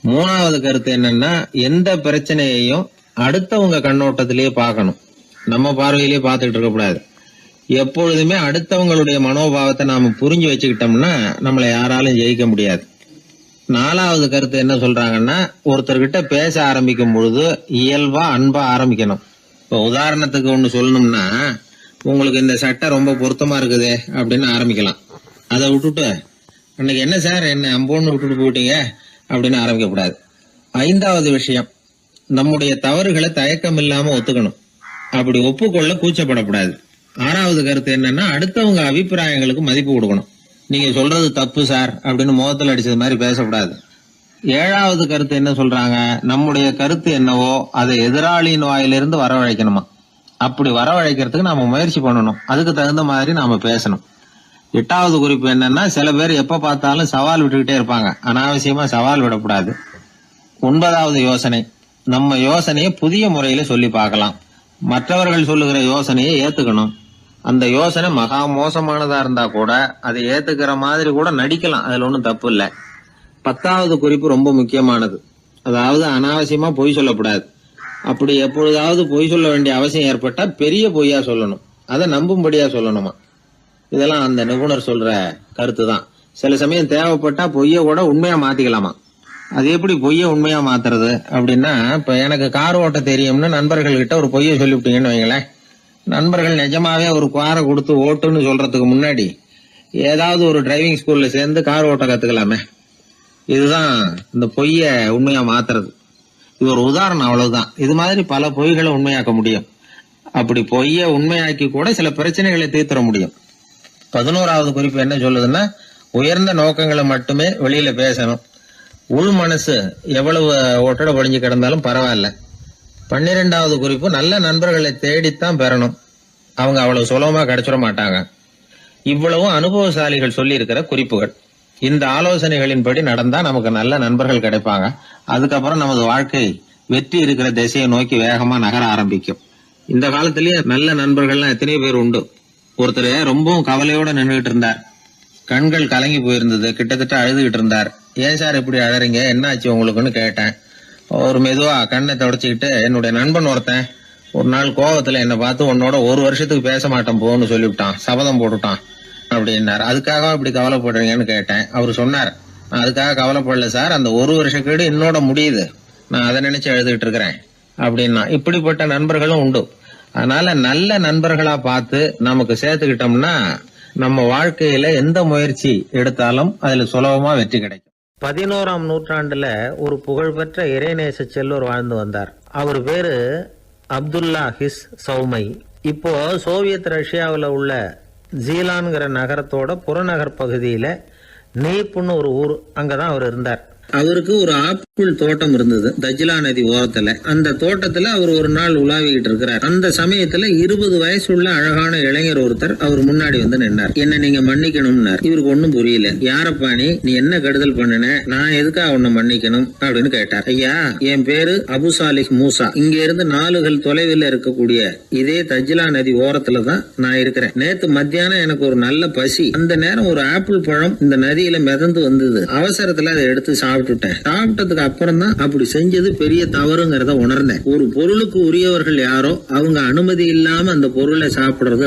3வது கருத்து என்னன்னா, எந்த பிரச்சனையையும் அடுத்தவங்க கண்ணோட்டத்திலேயே பார்க்கணும், நம்ம பார்வையிலேயே பார்த்துட்டு இருக்க கூடாது. எப்பொழுதுமே அடுத்தவங்களுடைய மனோபாவத்தை நாம புரிஞ்சு வச்சுக்கிட்டோம்னா நம்மளை யாராலும் ஜெயிக்க முடியாது. 4வது கருத்து என்ன சொல்றாங்கன்னா, ஒருத்தர்கிட்ட பேச ஆரம்பிக்கும் பொழுது இயல்பா அன்பா ஆரம்பிக்கணும். இப்போ உதாரணத்துக்கு ஒண்ணு சொல்லணும்னா, உங்களுக்கு இந்த சட்டை ரொம்ப பொருத்தமா இருக்குதே அப்படின்னு ஆரம்பிக்கலாம். அதை விட்டுட்டு அன்னைக்கு என்ன சார் என்ன அம்போன்னு விட்டுட்டு போயிட்டீங்க அப்படின்னு ஆரம்பிக்க கூடாது. 5வது விஷயம், நம்முடைய தவறுகளை தயக்கம் இல்லாம ஒத்துக்கணும். அப்படி ஒப்புக்கொள்ள கூச்சப்படக்கூடாது. 6வது கருத்து என்னன்னா, அடுத்தவங்க அபிப்பிராயங்களுக்கு மதிப்பு கொடுக்கணும். நீங்க சொல்றது தப்பு சார் அப்படின்னு முகத்தில் அடிச்சது மாதிரி பேசக்கூடாது. 7வது கருத்து என்ன சொல்றாங்க, நம்முடைய கருத்து என்னவோ அதை எதிராளியின் வாயிலிருந்து வரவழைக்கணுமா. அப்படி வரவழைக்கிறதுக்கு நாம முயற்சி பண்ணணும். அதுக்கு தகுந்த மாதிரி நாம பேசணும். 8வது குறிப்பு என்னன்னா, சில பேர் எப்ப பார்த்தாலும் சவால் விட்டுக்கிட்டே இருப்பாங்க. அனாவசியமா சவால் விடக்கூடாது. 9வது யோசனை, நம்ம யோசனையை புதிய முறையில சொல்லி பார்க்கலாம். மற்றவர்கள் சொல்லுகிற யோசனையை ஏத்துக்கணும். அந்த யோசனை மகா மோசமானதா இருந்தா கூட அதை ஏத்துக்கிற மாதிரி கூட நடிக்கலாம். அதுல ஒன்றும் தப்பு இல்லை. 10வது குறிப்பு ரொம்ப முக்கியமானது. அதாவது அனாவசியமா பொய் சொல்லக்கூடாது. அப்படி எப்பொழுதாவது பொய் சொல்ல வேண்டிய அவசியம் ஏற்பட்டா பெரிய பொய்யா சொல்லணும். அதை நம்பும்படியா சொல்லணுமா. இதெல்லாம் அந்த நிபுணர் சொல்ற கருத்து தான். சில சமயம் தேவைப்பட்டா பொய்ய கூட உண்மையா மாத்திக்கலாமா. அது எப்படி பொய்ய உண்மையா மாத்துறது அப்படின்னா, இப்ப எனக்கு கார் ஓட்ட தெரியும்னு நண்பர்கள் கிட்ட ஒரு பொய்ய சொல்லிவிட்டீங்கன்னு வைங்களேன். நண்பர்கள் நிஜமாவே ஒரு காரை கொடுத்து ஓட்டுன்னு சொல்றதுக்கு முன்னாடி ஏதாவது ஒரு டிரைவிங் ஸ்கூல்ல சேர்ந்து கார் ஓட்ட கத்துக்கலாமே. இதுதான் இந்த பொய்ய உண்மையா மாத்துறது. இது ஒரு உதாரணம், அவ்வளவுதான். இது மாதிரி பல பொய்களை உண்மையாக்க முடியும். அப்படி பொய்ய உண்மையாக்கி கூட சில பிரச்சனைகளை தீர்த்திட முடியும். 11வது குறிப்பு என்ன சொல்லுதுன்னா, உயர்ந்த நோக்கங்களை மட்டுமே வெளியில பேசணும். உள் மனசு எவ்வளவு ஒட்டட பொழிஞ்சு கிடந்தாலும் பரவாயில்ல. 12வது குறிப்பு, நல்ல நண்பர்களை தேடித்தான் பெறணும். அவங்க அவ்வளவு சுலபமா கிடைச்சிட மாட்டாங்க. இவ்வளவும் அனுபவசாலிகள் சொல்லி இருக்கிற குறிப்புகள். இந்த ஆலோசனைகளின்படி நடந்தா நமக்கு நல்ல நண்பர்கள் கிடைப்பாங்க. அதுக்கப்புறம் நமது வாழ்க்கை வெற்றி இருக்கிற திசையை நோக்கி வேகமா நகர ஆரம்பிக்கும். இந்த காலத்திலேயே நல்ல நண்பர்கள்லாம் எத்தனை பேர் உண்டு. ஒருத்தர் ரொம்பவும் கவலையோட நின்றுகிட்டு இருந்தார். கண்கள் கலங்கி போயிருந்தது. கிட்டத்தட்ட அழுதுகிட்டு இருந்தார். ஏன் சார் இப்படி அழறீங்க, என்ன ஆச்சு உங்களுக்குன்னு கேட்டேன். ஒரு மெதுவா கண்ணை தொடச்சிக்கிட்டு, என்னுடைய நண்பன் ஒருத்தன் ஒரு நாள் கோவத்துல என்னை பார்த்து உன்னோட 1 வருஷத்துக்கு பேச மாட்டேன் போன்னு சொல்லிவிட்டான், சபதம் போட்டுட்டான் அப்படின்னாரு. அதுக்காக இப்படி கவலைப்படுறீங்கன்னு கேட்டேன். அவர் சொன்னார், நான் அதுக்காக கவலைப்படல சார், அந்த 1 வருஷ கேடு என்னோட முடியுது, நான் அதை நினைச்சு எழுதிட்டு இருக்கிறேன் அப்படின்னா. இப்படிப்பட்ட நண்பர்களும் உண்டு. அதனால நல்ல நண்பர்களா பார்த்து நமக்கு சேர்த்துக்கிட்டோம்னா நம்ம வாழ்க்கையில எந்த முயற்சி எடுத்தாலும் அதுல சுலபமா வெற்றி கிடைக்கும். 11ஆம் நூற்றாண்டுல ஒரு புகழ்பெற்ற இறைநேச செல்வர் வாழ்ந்து வந்தார். அவர் பேரு அப்துல்லா ஹிஸ் சௌமை. இப்போ சோவியத் ரஷ்யாவில் உள்ள ஜீலான்கிற நகரத்தோட புறநகர் பகுதியில நீப்புன்னு ஒரு ஊர், அங்கதான் அவர் இருந்தார். அவருக்கு ஒரு ஆப்பிள் தோட்டம் இருந்தது தஜ்லா நதி ஓரத்துல. அந்த தோட்டத்துல அவர் ஒரு நாள் உலாவிக்கிட்டு இருக்கிறார். அந்த சமயத்துல 20 வயசுள்ள அழகான இளைஞர் ஒருத்தர் அவர் முன்னாடி வந்து நின்னார். என்ன நீங்க மன்னிக்கணும்னார். இவருக்கு ஒன்னும் புரியல. யாரப்பா நீ என்ன கெடுதல் பண்ணின, நான் எதுக்காக உன்னை மன்னிக்கணும் அப்படின்னு கேட்டார். ஐயா, என் பேரு அபு சாலிஹ் மூசா. இங்க இருந்து 4 கல் தொலைவில் இருக்கக்கூடிய இதே தஜ்லா நதி ஓரத்துல தான் நான் இருக்கிறேன். நேத்து மத்தியானம் எனக்கு ஒரு நல்ல பசி. அந்த நேரம் ஒரு ஆப்பிள் பழம் இந்த நதியில மிதந்து வந்தது. அவசரத்துல அதை எடுத்து சாப்பிட்டதுக்கு அப்புறம் தான் அப்படி செஞ்சது பெரிய தவறுங்கிறத உணர்ந்தேன். ஒரு பொருளுக்கு உரியவர்கள் யாரோ அவங்க அனுமதி இல்லாம அந்த பொருளை சாப்பிடுறது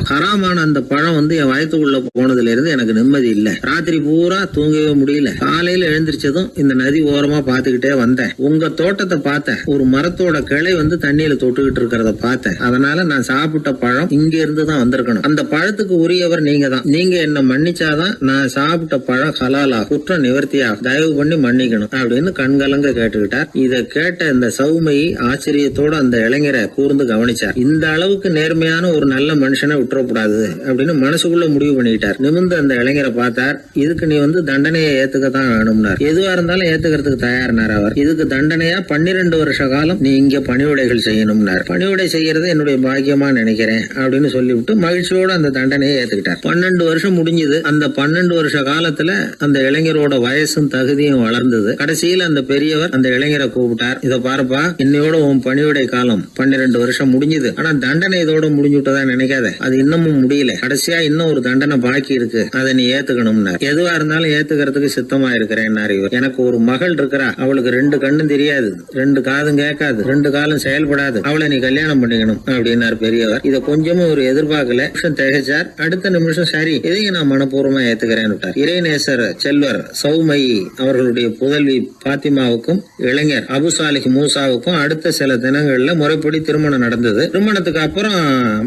ஹராமான அந்த பழம் வந்து என் வயத்துக்குள்ள போனதுல இருந்து எனக்கு நிம்மதி இல்ல. ராத்திரி பூரா தூங்கவே முடியல. காலையில எழுந்திரிச்சதும் இந்த நதி ஓரமா பாத்துக்கிட்டே வந்தேன். உங்க தோட்டத்தை பார்த்தேன். ஒரு மரத்தோட கிளை வந்து தண்ணியில தொட்டுக்கிட்டு இருக்கிறத பார்த்தேன். அதனால நான் சாப்பிட்ட பழம் இங்க இருந்து தான் வந்திருக்கணும். அந்த பழத்துக்கு உரியவர் நீங்க தான். நீங்க என்ன மன்னிச்சாதான் நான் சாப்பிட்ட பழம் ஹலாலா, குற்றம் நிவர்த்தியா, தயவு பண்ணி மன்னிக்கணும் அப்படின்னு கண்கலங்க கேட்டுக்கிட்டார். இத கேட்ட இந்த சௌமையை ஆச்சரியத்தோட அந்த இளைஞரை கூர்ந்து கவனிச்சார். இந்த அளவுக்கு நேர்மையான ஒரு நல்ல மனுஷனை விட்டுறக்கூடாது அப்படின்னு மனசுக்குள்ள முடிவு பண்ணிக்கிட்டார். நிமிர்ந்து அந்த இளைஞரை பார்த்தார். இதுக்கு நீ வந்து தண்டனையை ஏத்துக்கத்தான் வேணும்னார். எதுவா இருந்தாலும் ஏத்துக்கிறதுக்கு தயாரினார் அவர். இதுக்கு தண்டனையா 12 வருஷ காலம் நீ இங்க பணிவிடைகள் செய்யணும்னார். பணிவிடை செய்யறது என்னுடைய பாக்கியமா நினைக்கிறேன் அப்படின்னு சொல்லிவிட்டு மகிழ்ச்சியோட அந்த தண்டனையை ஏத்துக்கிட்டார். 12 வருஷம் முடிஞ்சது. அந்த 12 வருஷ காலத்துல அந்த இளைஞரோட வயசும் தகுதியும் வளர்ந்தது. கடைசியில் அந்த பெரியவர் அந்த இளைஞரை கூப்பிட்டார். இத பாருப்பா, இன்னையோட உன் பணிவிடை காலம் 12 வருஷம் முடிஞ்சது. ஆனா தண்டனை இதோட முடிஞ்சுட்டதா நினைக்காத. அது இன்னமும் முடியல. கடைசியா இன்னும் ஒரு தண்டனை பாக்கி இருக்கு. அதை நீ ஏத்துக்கணும்னார். எதுவா இருந்தாலும் ஏத்துக்கிறதுக்கு சித்தமா இருக்கிறேன் இவர். எனக்கு ஒரு மகள் இருக்கிறா. அவளுக்கு 2 கண்ணும் தெரியாது, 2 காதும் கேட்காது, 2 காலும் செயல்படாது. அவளை நீ கல்யாணம் பண்ணிக்கணும் அப்படின்னார் பெரியவர். இதை கொஞ்சமும் ஒரு எதிர்பார்க்கல. திகைச்சார். அடுத்த நிமிஷம் சரி, இதையும் நான் மனப்பூர்வமா ஏத்துக்கிறேன். இறைநேசர் செல்வர் சௌமை அவர்கள் அவர்களுடைய புதல்வி பாத்திமாவுக்கும் இளைஞர் அபுசாலிஹ் மூசாவுக்கும் அடுத்த சில தினங்கள்ல முறைப்படி திருமணம் நடந்தது. திருமணத்துக்கு அப்புறம்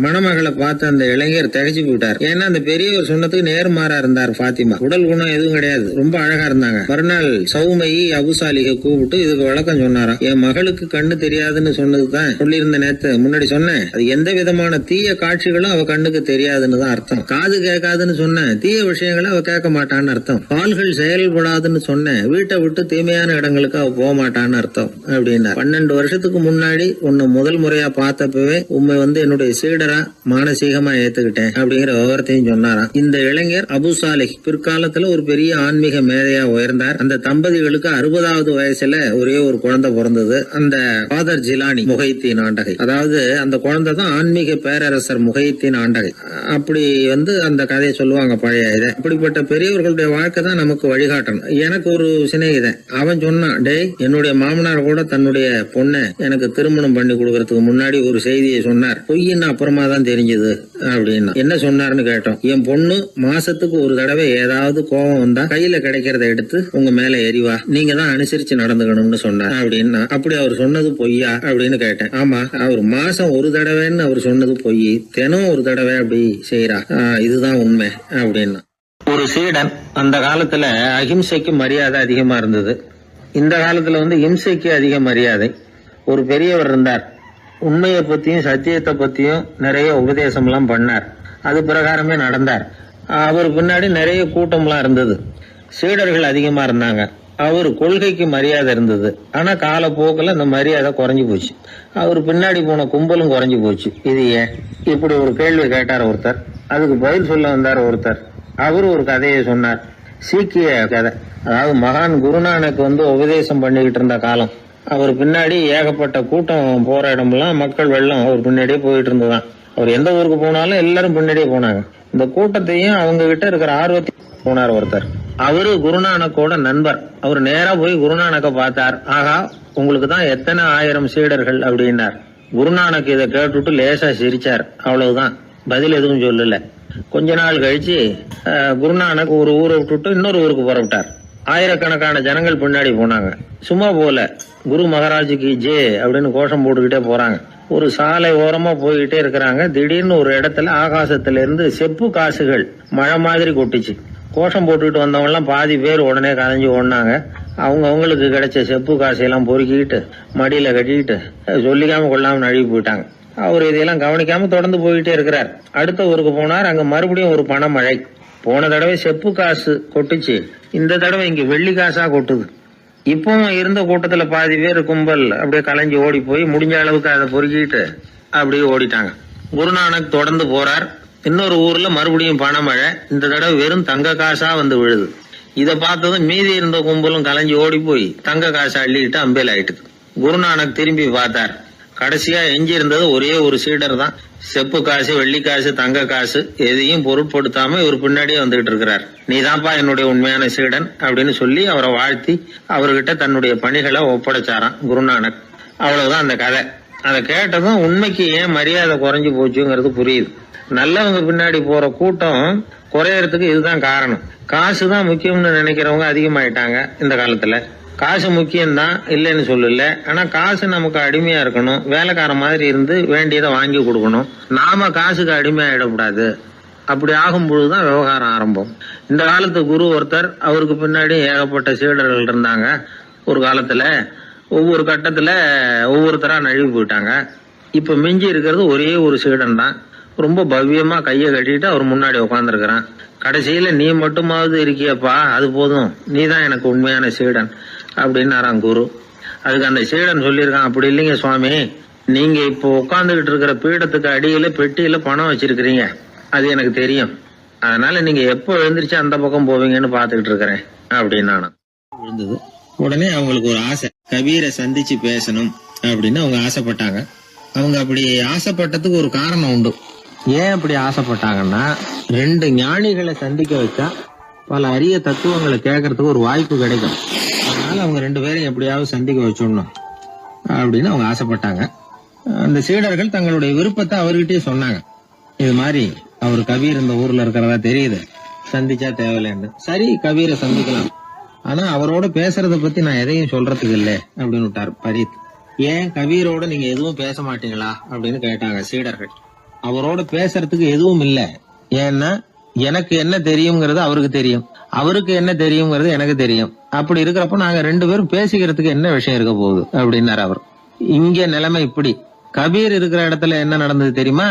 மணமகளை பார்த்த அந்த இளைஞர் திகைச்சு போயிட்டார். ஏன்னா அந்த பெரியவர் சொன்னதுக்கு நேர்மாறா இருந்தார். பாத்திமா உடல் குணம் எதுவும் கிடையாது, ரொம்ப அழகா இருந்தாங்க. மறுநாள் சௌமையை அபுசாலிக கூப்பிட்டு இதுக்கு விளக்கம் சொன்னாராம். என் மகளுக்கு கண்ணு தெரியாதுன்னு சொன்னதுதான் சொல்லியிருந்த நேத்து முன்னாடி சொன்னேன். அது எந்த விதமான தீய காட்சிகளும் அவ கண்ணுக்கு தெரியாதுன்னு தான் அர்த்தம். காது கேட்காதுன்னு சொன்ன தீய விஷயங்களை அவ கேட்க மாட்டான்னு அர்த்தம். கால்கள் செயல்படாதுன்னு சொன்ன வீட்டை விட்டு தீமையான இடங்களுக்கு அவ போக மாட்டான்னு அர்த்தம் அப்படின்னா. 12 வருஷத்துக்கு முன்னாடி உன்னை முதல் முறையா பார்த்தப்பவே உண்மை என்னுடைய சீடரா மானசீகமா ஏத்துக்கிட்டேன் அப்படிங்கிற விவரத்தையும் சொன்னாராம். இந்த இளைஞர் அபுசாலிஹ் பிற்காலத்துல ஒரு பெரிய ஆன்மீக மேதையா உயர்ந்தார். அந்த தம்பதிகளுக்கு 60வது வயசுல ஒரே ஒரு குழந்தை பிறந்தது. அந்த ஃபாதர் ஜிலானி முஹைத்தீன் ஆண்டகை, அதாவது அந்த குழந்தை தான் ஆன்மீக பேரரசர் முஹைத்தீன் ஆண்டகை. அப்படி அந்த கதையை சொல்லுவாங்க பழைய இதை. அப்படிப்பட்ட பெரியவர்களுடைய வாழ்க்கை தான் நமக்கு வழிகாட்டணும். எனக்கு ஒரு சிநேகிதன், அவன் சொன்னான், டேய் என்னுடைய மாமனார் கூட தன்னுடைய பொண்ணை எனக்கு திருமணம் பண்ணி கொடுக்கறதுக்கு முன்னாடி ஒரு செய்தியை சொன்னார். பொய்ன்னு அப்புறமா தான் தெரிஞ்சது அப்படின்னா. என்ன சொன்னார்னு கேட்டோம். என் பொண்ணு மாசத்துக்கு ஒரு தடவை ஏதாவது கோபம் வந்தா கையில கிடைக்கிறத எடுத்து உங்க மேல எரிவா, நீங்க தான் அனுசரிச்சு நடந்துக்கணும்னு சொன்னார் அப்படின்னா. அப்படி அவர் சொன்னது பொய்யா அப்படின்னு கேட்டேன். ஆமா, அவர் மாசம் ஒரு தடவைன்னு அவர் சொன்னது பொய், தினம் ஒரு தடவை அப்படி செய்யறா, இதுதான் உண்மை அப்படின்னா. ஒரு சீடன் அந்த காலத்துல அஹிம்சைக்கு மரியாதை அதிகமா இருந்தது. இந்த காலத்துல இம்சைக்கு அதிக மரியாதை. ஒரு பெரியவர் இருந்தார், உண்மையை பத்தியும் சத்தியத்தை பத்தியும் நிறைய உபதேசம் எல்லாம் பண்ணார். அது பிரகாரமே நடந்தார். அவர் பின்னாடி நிறைய கூட்டம்லாம் இருந்தது, சீடர்கள் அதிகமா இருந்தாங்க. அவர் கொள்கைக்கு மரியாதை இருந்தது. ஆனா காலப்போக்கில் அந்த மரியாதை குறைஞ்சு போச்சு. அவர் பின்னாடி போன கும்பலும் குறைஞ்சு போச்சு. இது ஏன்? இப்படி ஒரு கேள்வி கேட்டார் ஒருத்தர். அதுக்கு பதில் சொல்ல வந்தார் ஒருத்தர். அவரு ஒரு கதையை சொன்னார், சீக்கிய கதை. அதாவது மகான் குருநானக் உபதேசம் பண்ணிக்கிட்டு இருந்த காலம். அவர் பின்னாடி ஏகப்பட்ட கூட்டம் போற இடமெல்லாம் மக்கள் வெள்ளம் அவர் பின்னாடியே போயிட்டு இருந்ததுதான். அவர் எந்த ஊருக்கு போனாலும் எல்லாரும் பின்னாடியே போனாங்க. இந்த கூட்டத்தையும் அவங்க கிட்ட இருக்கிற ஆர்வத்தையும் போனார் ஒருத்தர். அவரு குருநானக்கோட நண்பர். அவர் நேரா போய் குருநானக்க பார்த்தார். ஆகா, உங்களுக்கு தான் எத்தனை 1000 சீடர்கள் அப்படின்னார். குருநானக் இதை கேட்டுட்டு லேசா சிரிச்சார், அவ்வளவுதான், பதில் எதுவும் சொல்லல. கொஞ்ச நாள் கழிச்சு குருநானக் ஒரு ஊரை விட்டுட்டு இன்னொரு ஊருக்கு புறப்பட்டார். ஆயிரக்கணக்கான ஜனங்கள் பின்னாடி போனாங்க. சும்மா போல குரு மகாராஜுக்கு ஜே அப்படின்னு கோஷம் போட்டுக்கிட்டே போறாங்க. ஒரு சாலை ஓரமா போய்கிட்டே இருக்கிறாங்க. திடீர்னு ஒரு இடத்துல ஆகாசத்துல இருந்து செப்பு காசுகள் மழை மாதிரி கொட்டுச்சு. கோஷம் போட்டுக்கிட்டு வந்தவங்க எல்லாம் பாதி பேர் உடனே கதைஞ்சு ஓடினாங்க. அவங்களுக்கு கிடைச்ச செப்பு காசையெல்லாம் பொறுக்கிக்கிட்டு மடியில கட்டிக்கிட்டு சொல்லிக்காம கொள்ளாம நழுவி போயிட்டாங்க. அவர் இதையெல்லாம் கவனிக்காம தொடர்ந்து போயிட்டே இருக்கிறார். அடுத்த ஊருக்கு போனார். அங்க மறுபடியும் ஒரு பணமழை. போன தடவை செப்பு காசு கொட்டுச்சு, இந்த தடவை இங்க வெள்ளி காசா கொட்டுது. இப்பவும் இருந்த கூட்டத்துல பாதி பேர் கும்பல் அப்படியே கலைஞ்சு ஓடி போய் முடிஞ்ச அளவுக்கு அதை பொறுக்கிட்டு அப்படியே ஓடிட்டாங்க. குருநானக் தொடர்ந்து போறார். இன்னொரு ஊர்ல மறுபடியும் பணமழை. இந்த தடவை வெறும் தங்க காசா விழுது. இதை பார்த்ததும் மீதி இருந்த கும்பலும் கலைஞ்சு ஓடி போய் தங்க காசை அள்ளிட்டு அம்பேல் ஆயிட்டுது. குருநானக் திரும்பி பார்த்தார். கடைசியா எஞ்சி இருந்தது ஒரே ஒரு சீடர் தான். செப்பு காசு, வெள்ளி காசு, தங்க காசு எதையும் பொருட்படுத்தாம இவர் பின்னாடியே வந்துகிட்டு இருக்கிறார். நீதான்ப்பா என்னுடைய உண்மையான சீடன் அப்படின்னு சொல்லி அவரை வாழ்த்தி அவர்கிட்ட தன்னுடைய பணிகளை ஒப்படைச்சாராம் குருநானக். அவ்வளவுதான் அந்த கதை. அதை கேட்டதும் உண்மைக்கு ஏன் மரியாதை குறைஞ்சு போச்சுங்கிறது புரியுது. நல்லவங்க பின்னாடி போற கூட்டம் குறையறதுக்கு இதுதான் காரணம். காசு தான் முக்கியம்னு நினைக்கிறவங்க அதிகமாயிட்டாங்க இந்த காலத்துல. காசு முக்கியம்தான், இல்லைன்னு சொல்லல. ஆனா காசு நமக்கு அடிமையா இருக்கணும். வேலைக்கார மாதிரி இருந்து வேண்டியதை வாங்கி கொடுக்கணும். நாம காசுக்கு அடிமையாயிடக்கூடாது. அப்படி ஆகும் பொழுதுதான் விவகாரம் ஆரம்பம். இந்த காலத்து குரு ஒருத்தர், அவருக்கு பின்னாடி ஏகப்பட்ட சீடர்கள் இருந்தாங்க. ஒரு காலத்துல ஒவ்வொரு கட்டத்துல ஒவ்வொருத்தரா நழுவி போயிட்டாங்க. இப்ப மிஞ்சி இருக்கிறது ஒரே ஒரு சீடன் தான். ரொம்ப பவ்யமா கையை கட்டிட்டு அவர் முன்னாடி உட்காந்துருக்கிறான். கடைசியில நீ மட்டுமாவது இருக்கியப்பா, அது போதும், நீ தான் எனக்கு உண்மையான சீடன் அப்படின்னாராம் குரு. அதுக்கு அந்த சீடன் சொல்லியிருக்கான், அப்படி இல்லைங்க சுவாமி, நீங்க இப்போ உட்காந்துக்கிட்டு இருக்கிற பீடத்துக்கு அடியில பெட்டியில பணம் வச்சிருக்கிறீங்க, அது எனக்கு தெரியும். அதனால நீங்க எப்போ எழுந்திரிச்சு அந்த பக்கம் போவீங்கன்னு பாத்துக்கிட்டு இருக்கிறேன் அப்படின்னா விழுந்தது. உடனே அவங்களுக்கு ஒரு ஆசை, கபீரை சந்திச்சு பேசணும் அப்படின்னு அவங்க ஆசைப்பட்டாங்க. அவங்க அப்படி ஆசைப்பட்டதுக்கு ஒரு காரணம் உண்டு. ஏன் அப்படி ஆசைப்பட்டாங்கன்னா, 2 ஞானிகளை சந்திக்க வச்சா பல அரிய தத்துவங்களை கேட்கறதுக்கு ஒரு வாய்ப்பு கிடைக்கும். அதனால அவங்க 2 பேரையும் எப்படியாவது சந்திக்க வச்சிடணும் அப்படின்னு அவங்க ஆசைப்பட்டாங்க. அந்த சீடர்கள் தங்களுடைய விருப்பத்தை அவர்கிட்டயே சொன்னாங்க. இது மாதிரி அவர் கபீர் இந்த ஊர்ல இருக்கிறதா தெரியுது, சந்திச்சா தேவையில்லைன்னு. சரி, கபீரை சந்திக்கலாம் ஆனா அவரோட பேசுறத பத்தி நான் எதையும் சொல்றதுக்கு இல்ல அப்படின்னு விட்டார் பரீத். ஏன் கபீரோட நீங்க எதுவும் பேச மாட்டீங்களா அப்படின்னு கேட்டாங்க சீடர்கள். அவரோட பேசுறதுக்கு எதுவும் இல்ல. ஏன்னா எனக்கு என்ன தெரியுங்கிறது அவருக்கு தெரியும், அவருக்கு என்ன தெரியுங்கிறது எனக்கு தெரியும். அப்படி இருக்கிறப்ப நாங்க 2 பேரும் பேசிக்கிறதுக்கு என்ன விஷயம் இருக்க போகுது அப்படின்னாரு அவர். இங்க நிலைமை இப்படி. கபீர் இருக்கிற இடத்துல என்ன நடந்தது தெரியுமா?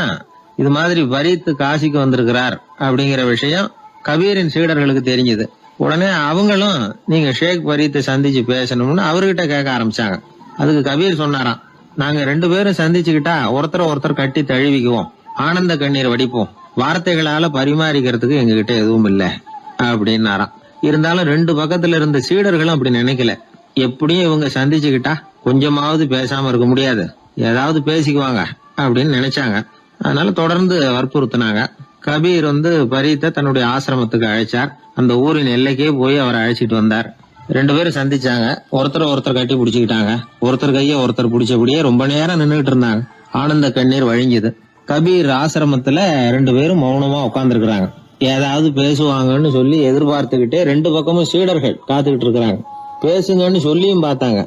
இது மாதிரி பரீத் காசிக்கு வந்திருக்கிறார் அப்படிங்கிற விஷயம் கபீரின் சீடர்களுக்கு தெரிஞ்சது. உடனே அவங்களும் நீங்க ஷேக் பரீத்தை சந்திச்சு பேசணும்னு அவர்கிட்ட கேட்க ஆரம்பிச்சாங்க. அதுக்கு கபீர் சொன்னாராம், நாங்க 2 பேரும் சந்திச்சுக்கிட்டா ஒருத்தர் கட்டி தழுவிக்குவோம், ஆனந்த கண்ணீர் வடிப்போம், வார்த்தைகளால பரிமாறிக்கிறதுக்கு எங்ககிட்ட எதுவும் இல்ல அப்படின்னாராம். இருந்தாலும் 2 பக்கத்துல இருந்த சீடர்களும் அப்படி நினைக்கல. எப்படியும் இவங்க சந்திச்சுக்கிட்டா கொஞ்சமாவது பேசாம இருக்க முடியாது, ஏதாவது பேசிக்குவாங்க அப்படின்னு நினைச்சாங்க. அதனால தொடர்ந்து வற்புறுத்தினாங்க. கபீர் பரீத்தை தன்னுடைய ஆசிரமத்துக்கு அழைச்சார். அந்த ஊரின் எல்லைக்கே போய் அவரை அழைச்சிட்டு வந்தார். 2 பேரும் சந்திச்சாங்க. ஒருத்தர் கட்டி பிடிச்சுக்கிட்டாங்க. ஒருத்தர் கைய ஒருத்தர் பிடிச்சபடியே ரொம்ப நேரம் நின்றுட்டு இருந்தாங்க. ஆனந்த கண்ணீர் வழிஞ்சுது. கபீர் ஆசிரமத்துல 2 பேரும் மௌனமா உட்கார்ந்துருக்காங்க. ஏதாவது பேசுவாங்கன்னு சொல்லி எதிர்பார்த்துக்கிட்டே 2 பக்கமும் சீடர்கள் காத்துக்கிட்டு இருக்கிறாங்க. பேசுங்கன்னு சொல்லியும் பார்த்தாங்க.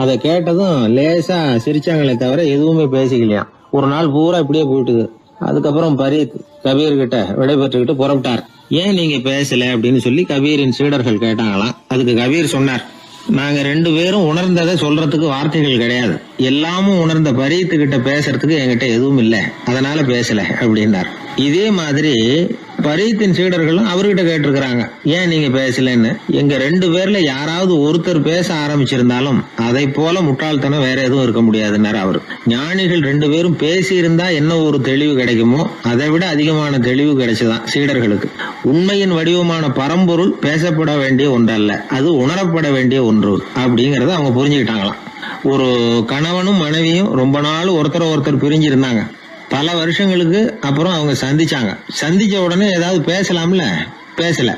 அதை கேட்டதும் லேசா சிரிச்சாங்களே தவிர எதுவுமே பேசிக்கலையாம். ஒரு நாள் பூரா இப்படியே போயிட்டுது. அதுக்கப்புறம் பரீத் கபீர் கிட்ட விடைபெற்றுக்கிட்டு புறப்பட்டார். ஏன் நீங்க பேசல அப்படின்னு சொல்லி கபீரின் சீடர்கள் கேட்டாங்களாம். அதுக்கு கபீர் சொன்னார், நாங்க 2 பேரும் உணர்ந்ததை சொல்றதுக்கு வார்த்தைகள் கிடையாது. எல்லாமும் உணர்ந்த பரீத்து கிட்ட பேசுறதுக்கு என்கிட்ட எதுவும் இல்ல, அதனால பேசல அப்படின்னார். இதே மாதிரி பரீத்தின் சீடர்களும் அவர்கிட்ட கேட்டிருக்கிறாங்க, ஏன் நீங்க பேசலன்னு. எங்க 2 பேர்ல யாராவது ஒருத்தர் பேச ஆரம்பிச்சிருந்தாலும் அதை போல முட்டாள்தனம் வேற எதுவும் இருக்க முடியாதுன்னாரு அவரு. ஞானிகள் 2 பேரும் பேசி இருந்தா என்ன ஒரு தெளிவு கிடைக்குமோ அதை விட அதிகமான தெளிவு கிடைச்சுதான் சீடர்களுக்கு. உண்மையின் வடிவமான பரம்பொருள் பேசப்பட வேண்டிய ஒன்றல்ல, அது உணரப்பட வேண்டிய ஒன்று அப்படிங்கறத அவங்க புரிஞ்சுக்கிட்டாங்களாம். ஒரு கணவனும் மனைவியும் ரொம்ப நாள் ஒருத்தர் பிரிஞ்சிருந்தாங்க. பல வருஷங்களுக்கு அப்புறம் அவங்க சந்திச்சாங்க. சந்திச்ச உடனே ஏதாவது பேசலாம்ல, பேசல.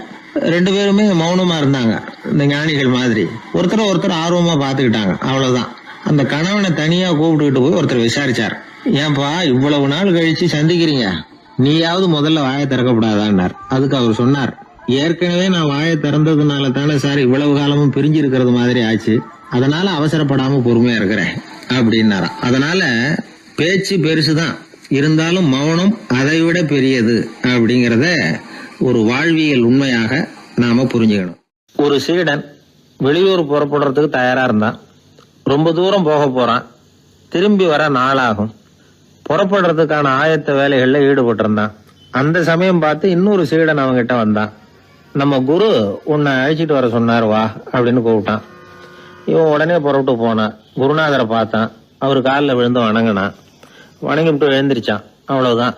2 பேருமே மௌனமா இருந்தாங்க. இந்த ஞானிகள் மாதிரி ஒருத்தர் ஆர்வமா பாத்துக்கிட்டாங்க, அவ்வளவுதான். அந்த கணவனை தனியா கூப்பிட்டுக்கிட்டு போய் ஒருத்தர் விசாரிச்சார், ஏன்பா இவ்வளவு நாள் கழிச்சு சந்திக்கிறீங்க, நீயாவது முதல்ல வாயை திறக்கப்படாதான்னார். அதுக்கு அவர் சொன்னார், ஏற்கனவே நான் வாயை திறந்ததுனால தானே சார் இவ்வளவு காலமும் பிரிஞ்சு இருக்கிறது மாதிரி ஆச்சு, அதனால அவசரப்படாம பொறுமையா இருக்கிறேன் அப்படின்னாராம். அதனால பேச்சு பெருசுதான், இருந்தாலும் மௌனம் அதை விட பெரியது அப்படிங்கறத ஒரு வாழ்வியல் உண்மையாக நாம புரிஞ்சுக்கணும். ஒரு சீடன் வெளியூர் புறப்படுறதுக்கு தயாரா இருந்தான். ரொம்ப தூரம் போக போறான். திரும்பி வர நாளாகும். புறப்படுறதுக்கான ஆயத்த வேலைகள்ல ஈடுபட்டு இருந்தான். அந்த சமயம் பார்த்து இன்னொரு சீடன் அவங்கிட்ட வந்தான். நம்ம குரு உன்னை அழைச்சிட்டு வர சொன்னார், வா அப்படின்னு கூப்பிட்டான். இவன் உடனே புறப்பட்டு போனான். குருநாதரை பார்த்தான். அவரு காலில் விழுந்து வணங்கினான். வணங்கிவிட்டு எழுந்திரிச்சான். அவ்வளவுதான்.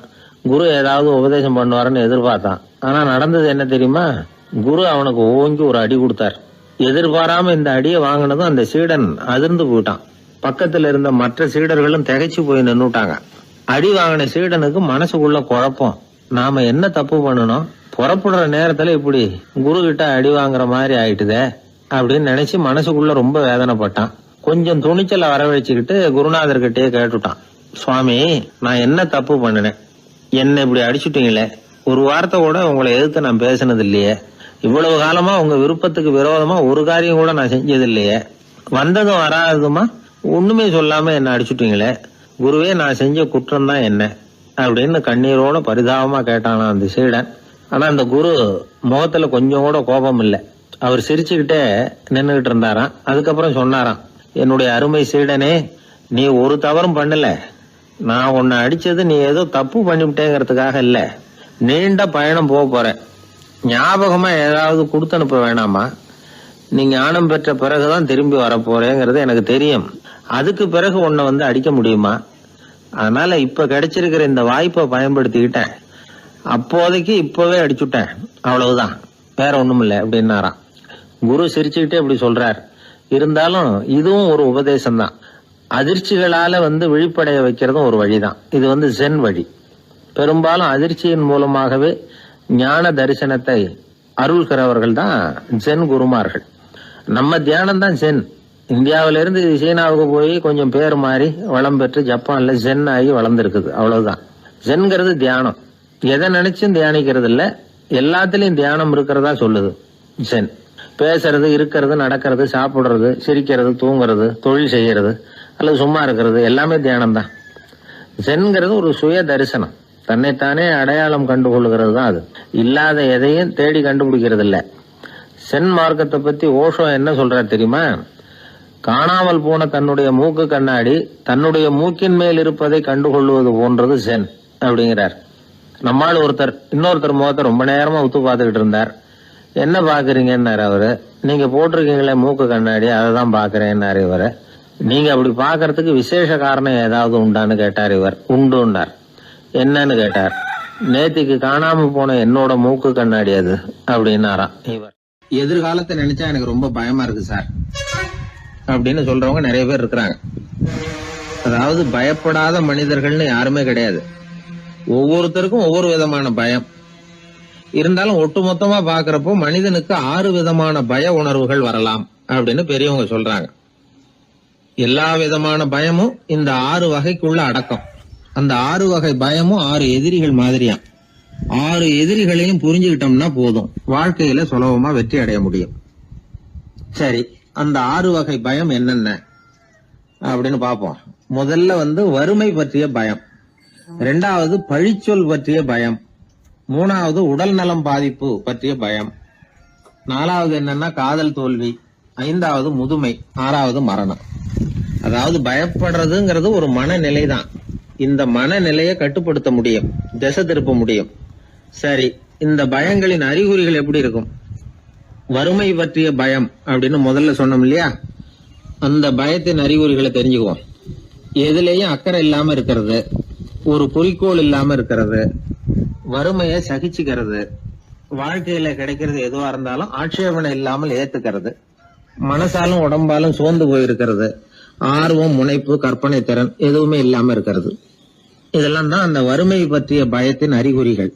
குரு ஏதாவது உபதேசம் பண்ணுவாருன்னு எதிர்பார்த்தான். ஆனா நடந்தது என்ன தெரியுமா? குரு அவனுக்கு ஓங்கி ஒரு அடி கொடுத்தார். எதிர்பாராம இந்த அடியை வாங்கினதும் அந்த சீடன் அதிர்ந்து போயிட்டான். பக்கத்துல இருந்த மற்ற சீடர்களும் திகைச்சு போய் நின்னுட்டாங்க. அடி வாங்கின சீடனுக்கு மனசுக்குள்ள குழப்பம். நாம என்ன தப்பு பண்ணணும், புறப்படுற நேரத்துல இப்படி குரு கிட்ட அடி வாங்குற மாதிரி ஆயிட்டுதே அப்படின்னு நினைச்சு மனசுக்குள்ள ரொம்ப வேதனைப்பட்டான். கொஞ்சம் துணிச்சலை வரவழைச்சுக்கிட்டு குருநாதர்கிட்டயே கேட்டுட்டான், சுவாமி நான் என்ன தப்பு பண்ணினேன், என்ன இப்படி அடிச்சுட்டீங்களே, ஒரு வார்த்தை கூட உங்களை எதிர்த்து நான் பேசினது இல்லையே, இவ்வளவு காலமா உங்க விருப்பத்துக்கு விரோதமா ஒரு காரியம் கூட நான் செஞ்சது இல்லையே, வந்ததும் வராததுமா ஒண்ணுமே சொல்லாம என்ன அடிச்சுட்டீங்களே, குருவே நான் செஞ்ச குற்றம் தான் என்ன அப்படின்னு கண்ணீரோட பரிதாபமா கேட்டானா அந்த சீடன். ஆனா அந்த குரு முகத்துல கொஞ்சம் கூட கோபம் இல்லை. அவர் சிரிச்சுக்கிட்டே நின்னுகிட்டு இருந்தாராம். அதுக்கப்புறம் சொன்னாராம், என்னுடைய அருமை சீடனே, நீ ஒரு தவறும் பண்ணல, நான் உன்னை அடிச்சது நீ ஏதோ தப்பு பண்ணிவிட்டேங்கிறதுக்காக இல்ல, நீண்ட பயணம் போக போற, ஞாபகமா ஏதாவது கொடுத்து அனுப்ப வேணாமா, நீ ஞானம் பெற்ற பிறகுதான் திரும்பி வர போறேங்கிறது எனக்கு தெரியும், அதுக்கு பிறகு உன்னை அடிக்க முடியுமா, அதனால இப்ப கிடைச்சிருக்கிற இந்த வாய்ப்பை பயன்படுத்திக்கிட்டேன், அப்போதைக்கு இப்பவே அடிச்சுட்டேன், அவ்வளவுதான், வேற ஒண்ணும் இல்லை அப்படின்னாராம். குரு சிரிச்சுக்கிட்டே இப்படி சொல்றார். இருந்தாலும் இதுவும் ஒரு உபதேசம் தான். அதிர்ச்சிகளால விழிப்படைய வைக்கிறதும் ஒரு வழிதான். இது ஜென் வழி. பெரும்பாலும் அதிர்ச்சியின் மூலமாகவே ஞான தரிசனத்தை அருள்கிறவர்கள் தான் ஜென் குருமார்கள். நம்ம தியானம் தான் ஜென். இந்தியாவிலிருந்து சீனாவுக்கு போய் கொஞ்சம் பேர் மாறி வளம் பெற்று ஜப்பான்ல ஜென் ஆகி வளர்ந்துருக்குது, அவ்வளவுதான். ஜென்கிறது தியானம். எதை நினைச்சும் தியானிக்கிறது இல்ல, எல்லாத்திலையும் தியானம் இருக்கிறதா சொல்லுது ஜென். பேசுறது, இருக்கிறது, நடக்கிறது, சாப்பிடுறது, சிரிக்கிறது, தூங்குறது, தொழில் செய்யறது அல்லது சும்மா இருக்கிறது எல்லாமே தியானம் தான். சென்கிறது ஒரு சுய தரிசனம், தன்னைத்தானே அடையாளம் கண்டுகொள்கிறது தான். அது இல்லாத எதையும் தேடி கண்டுபிடிக்கிறது இல்ல. சென் மார்க்கத்தை பத்தி ஓஷோ என்ன சொல்றாரு தெரியுமா? காணாமல் போன தன்னுடைய மூக்கு கண்ணாடி தன்னுடைய மூக்கின் மேல் இருப்பதை கண்டுகொள்வது போன்றது சென் அப்படிங்கிறார். நம்மால் இன்னொருத்தர் முகத்தை ரொம்ப நேரமா உத்து பார்த்துக்கிட்டு இருந்தார். என்ன பாக்குறீங்கன்னாரு அவரு. நீங்க போட்டிருக்கீங்களே மூக்கு கண்ணாடி, அதை தான் பாக்குறேன்னாரு இவரு. நீங்க அப்படி பாக்குறதுக்கு விசேஷ காரணம் ஏதாவது உண்டான்னு கேட்டார் இவர். உண்டுன்னார். என்னன்னு கேட்டார். நேத்திக்கு காணாம போன என்னோட மூக்கு கண்ணாடி அது அப்படின்னாராம் இவர். எதிர்காலத்தை நினைச்சா எனக்கு ரொம்ப பயமா இருக்கு சார் அப்படின்னு சொல்றவங்க நிறைய பேர் இருக்கிறாங்க. அதாவது பயப்படாத மனிதர்கள்னு யாருமே கிடையாது. ஒவ்வொருத்தருக்கும் ஒவ்வொரு விதமான பயம் இருந்தாலும் ஒட்டுமொத்தமா பாக்குறப்போ மனிதனுக்கு 6 விதமான பய உணர்வுகள் வரலாம் அப்படின்னு பெரியவங்க சொல்றாங்க. எல்லா விதமான பயமும் இந்த 6 வகைக்குள்ள அடக்கம். அந்த 6 வகை பயமும் 6 எதிரிகள் மாதிரியாம். 6 எதிரிகளையும் புரிஞ்சுக்கிட்டோம்னா போதும், வாழ்க்கையில சுலபமா வெற்றி அடைய முடியும். சரி, அந்த 6 வகை பயம் என்னென்ன அப்படின்னு பாப்போம். முதல்ல வறுமை பற்றிய பயம், 2வது பழிச்சொல் பற்றிய பயம், 3வது உடல் நலம் பாதிப்பு பற்றிய பயம், 4வது என்னன்னா காதல் தோல்வி, 5வது முதுமை, 6வது மரணம். அதாவது பயப்படுறதுங்கிறது ஒரு மனநிலை தான். இந்த மனநிலையை கட்டுப்படுத்த முடியும், திசை திருப்ப முடியும். சரி, இந்த பயங்களின் அறிகுறிகள் எப்படி இருக்கும்? வறுமை பற்றிய பயம் அப்படின்னு முதல்ல சொன்னோம் இல்லையா? அந்த பயத்தின் அறிகுறிகளை தெரிஞ்சுக்குவோம். எதுலேயும் அக்கறை இல்லாம இருக்கிறது, ஒரு குறிக்கோள் இல்லாம இருக்கிறது, வறுமையை சகிச்சுக்கிறது, வாழ்க்கையில கிடைக்கிறது எதுவா இருந்தாலும் ஆட்சேபனை இல்லாமல் ஏத்துக்கிறது, மனசாலும் உடம்பாலும் சோர்ந்து போயிருக்கிறது, ஆர்வம், முனைப்பு, கற்பனை திறன் எதுவுமே இல்லாம இருக்கிறது. இதெல்லாம் தான் அந்த வறுமை பற்றிய பயத்தின் அறிகுறிகள்.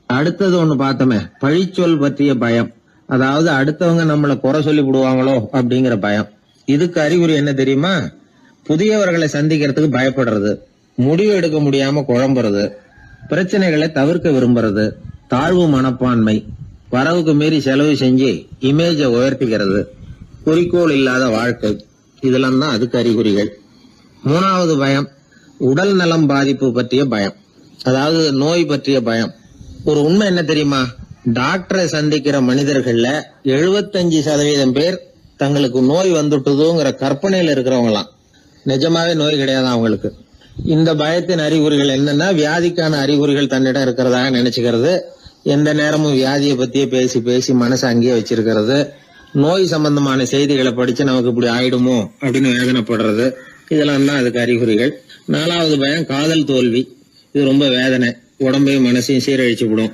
அடுத்தது ஒண்ணு பார்த்தோமே, பழிச்சொல் பற்றிய பயம். அதாவது அடுத்தவங்க நம்மளை குறை சொல்லி விடுவாங்களோ அப்படிங்கிற பயம். இதுக்கு அறிகுறி என்ன தெரியுமா? புதியவர்களை சந்திக்கிறதுக்கு பயப்படுறது, முடிவு எடுக்க முடியாம குழம்புறது, பிரச்சனைகளை தவிர்க்க விரும்புறது, தாழ்வு மனப்பான்மை, வரவுக்கு மீறி செலவு செஞ்சு இமேஜ உயர்த்திக்கிறது, குறிக்கோள் இல்லாத வாழ்க்கை. இதெல்லாம் தான் அதுக்கு அறிகுறிகள். 3வது பயம் உடல் நலம் பாதிப்பு பற்றிய பயம், அதாவது நோய் பற்றிய பயம். ஒரு உண்மை என்ன தெரியுமா? டாக்டரை சந்திக்கிற மனிதர்கள்ல 75% பேர் தங்களுக்கு நோய் வந்துட்டுதுங்கிற கற்பனையில இருக்கிறவங்களாம். நிஜமாவே நோய் கிடையாது அவங்களுக்கு. இந்த பயத்தின் அறிகுறிகள் என்னன்னா, வியாதிக்கான அறிகுறிகள் தன்னிடம் இருக்கிறதாக நினைச்சுக்கிறது, எந்த நேரமும் வியாதியை பத்தியே பேசி பேசி மனசை அங்கேயே வச்சிருக்கிறது, நோய் சம்பந்தமான செய்திகளை படிச்சு நமக்கு இப்படி ஆயிடுமோ அப்படின்னு வேதனைப்படுறது. இதெல்லாம் தான் அதுக்கு அறிகுறிகள். 4வது பயம் காதல் தோல்வி. இது ரொம்ப வேதனை, உடம்பையும் மனசையும் சீரழிச்சு விடும்.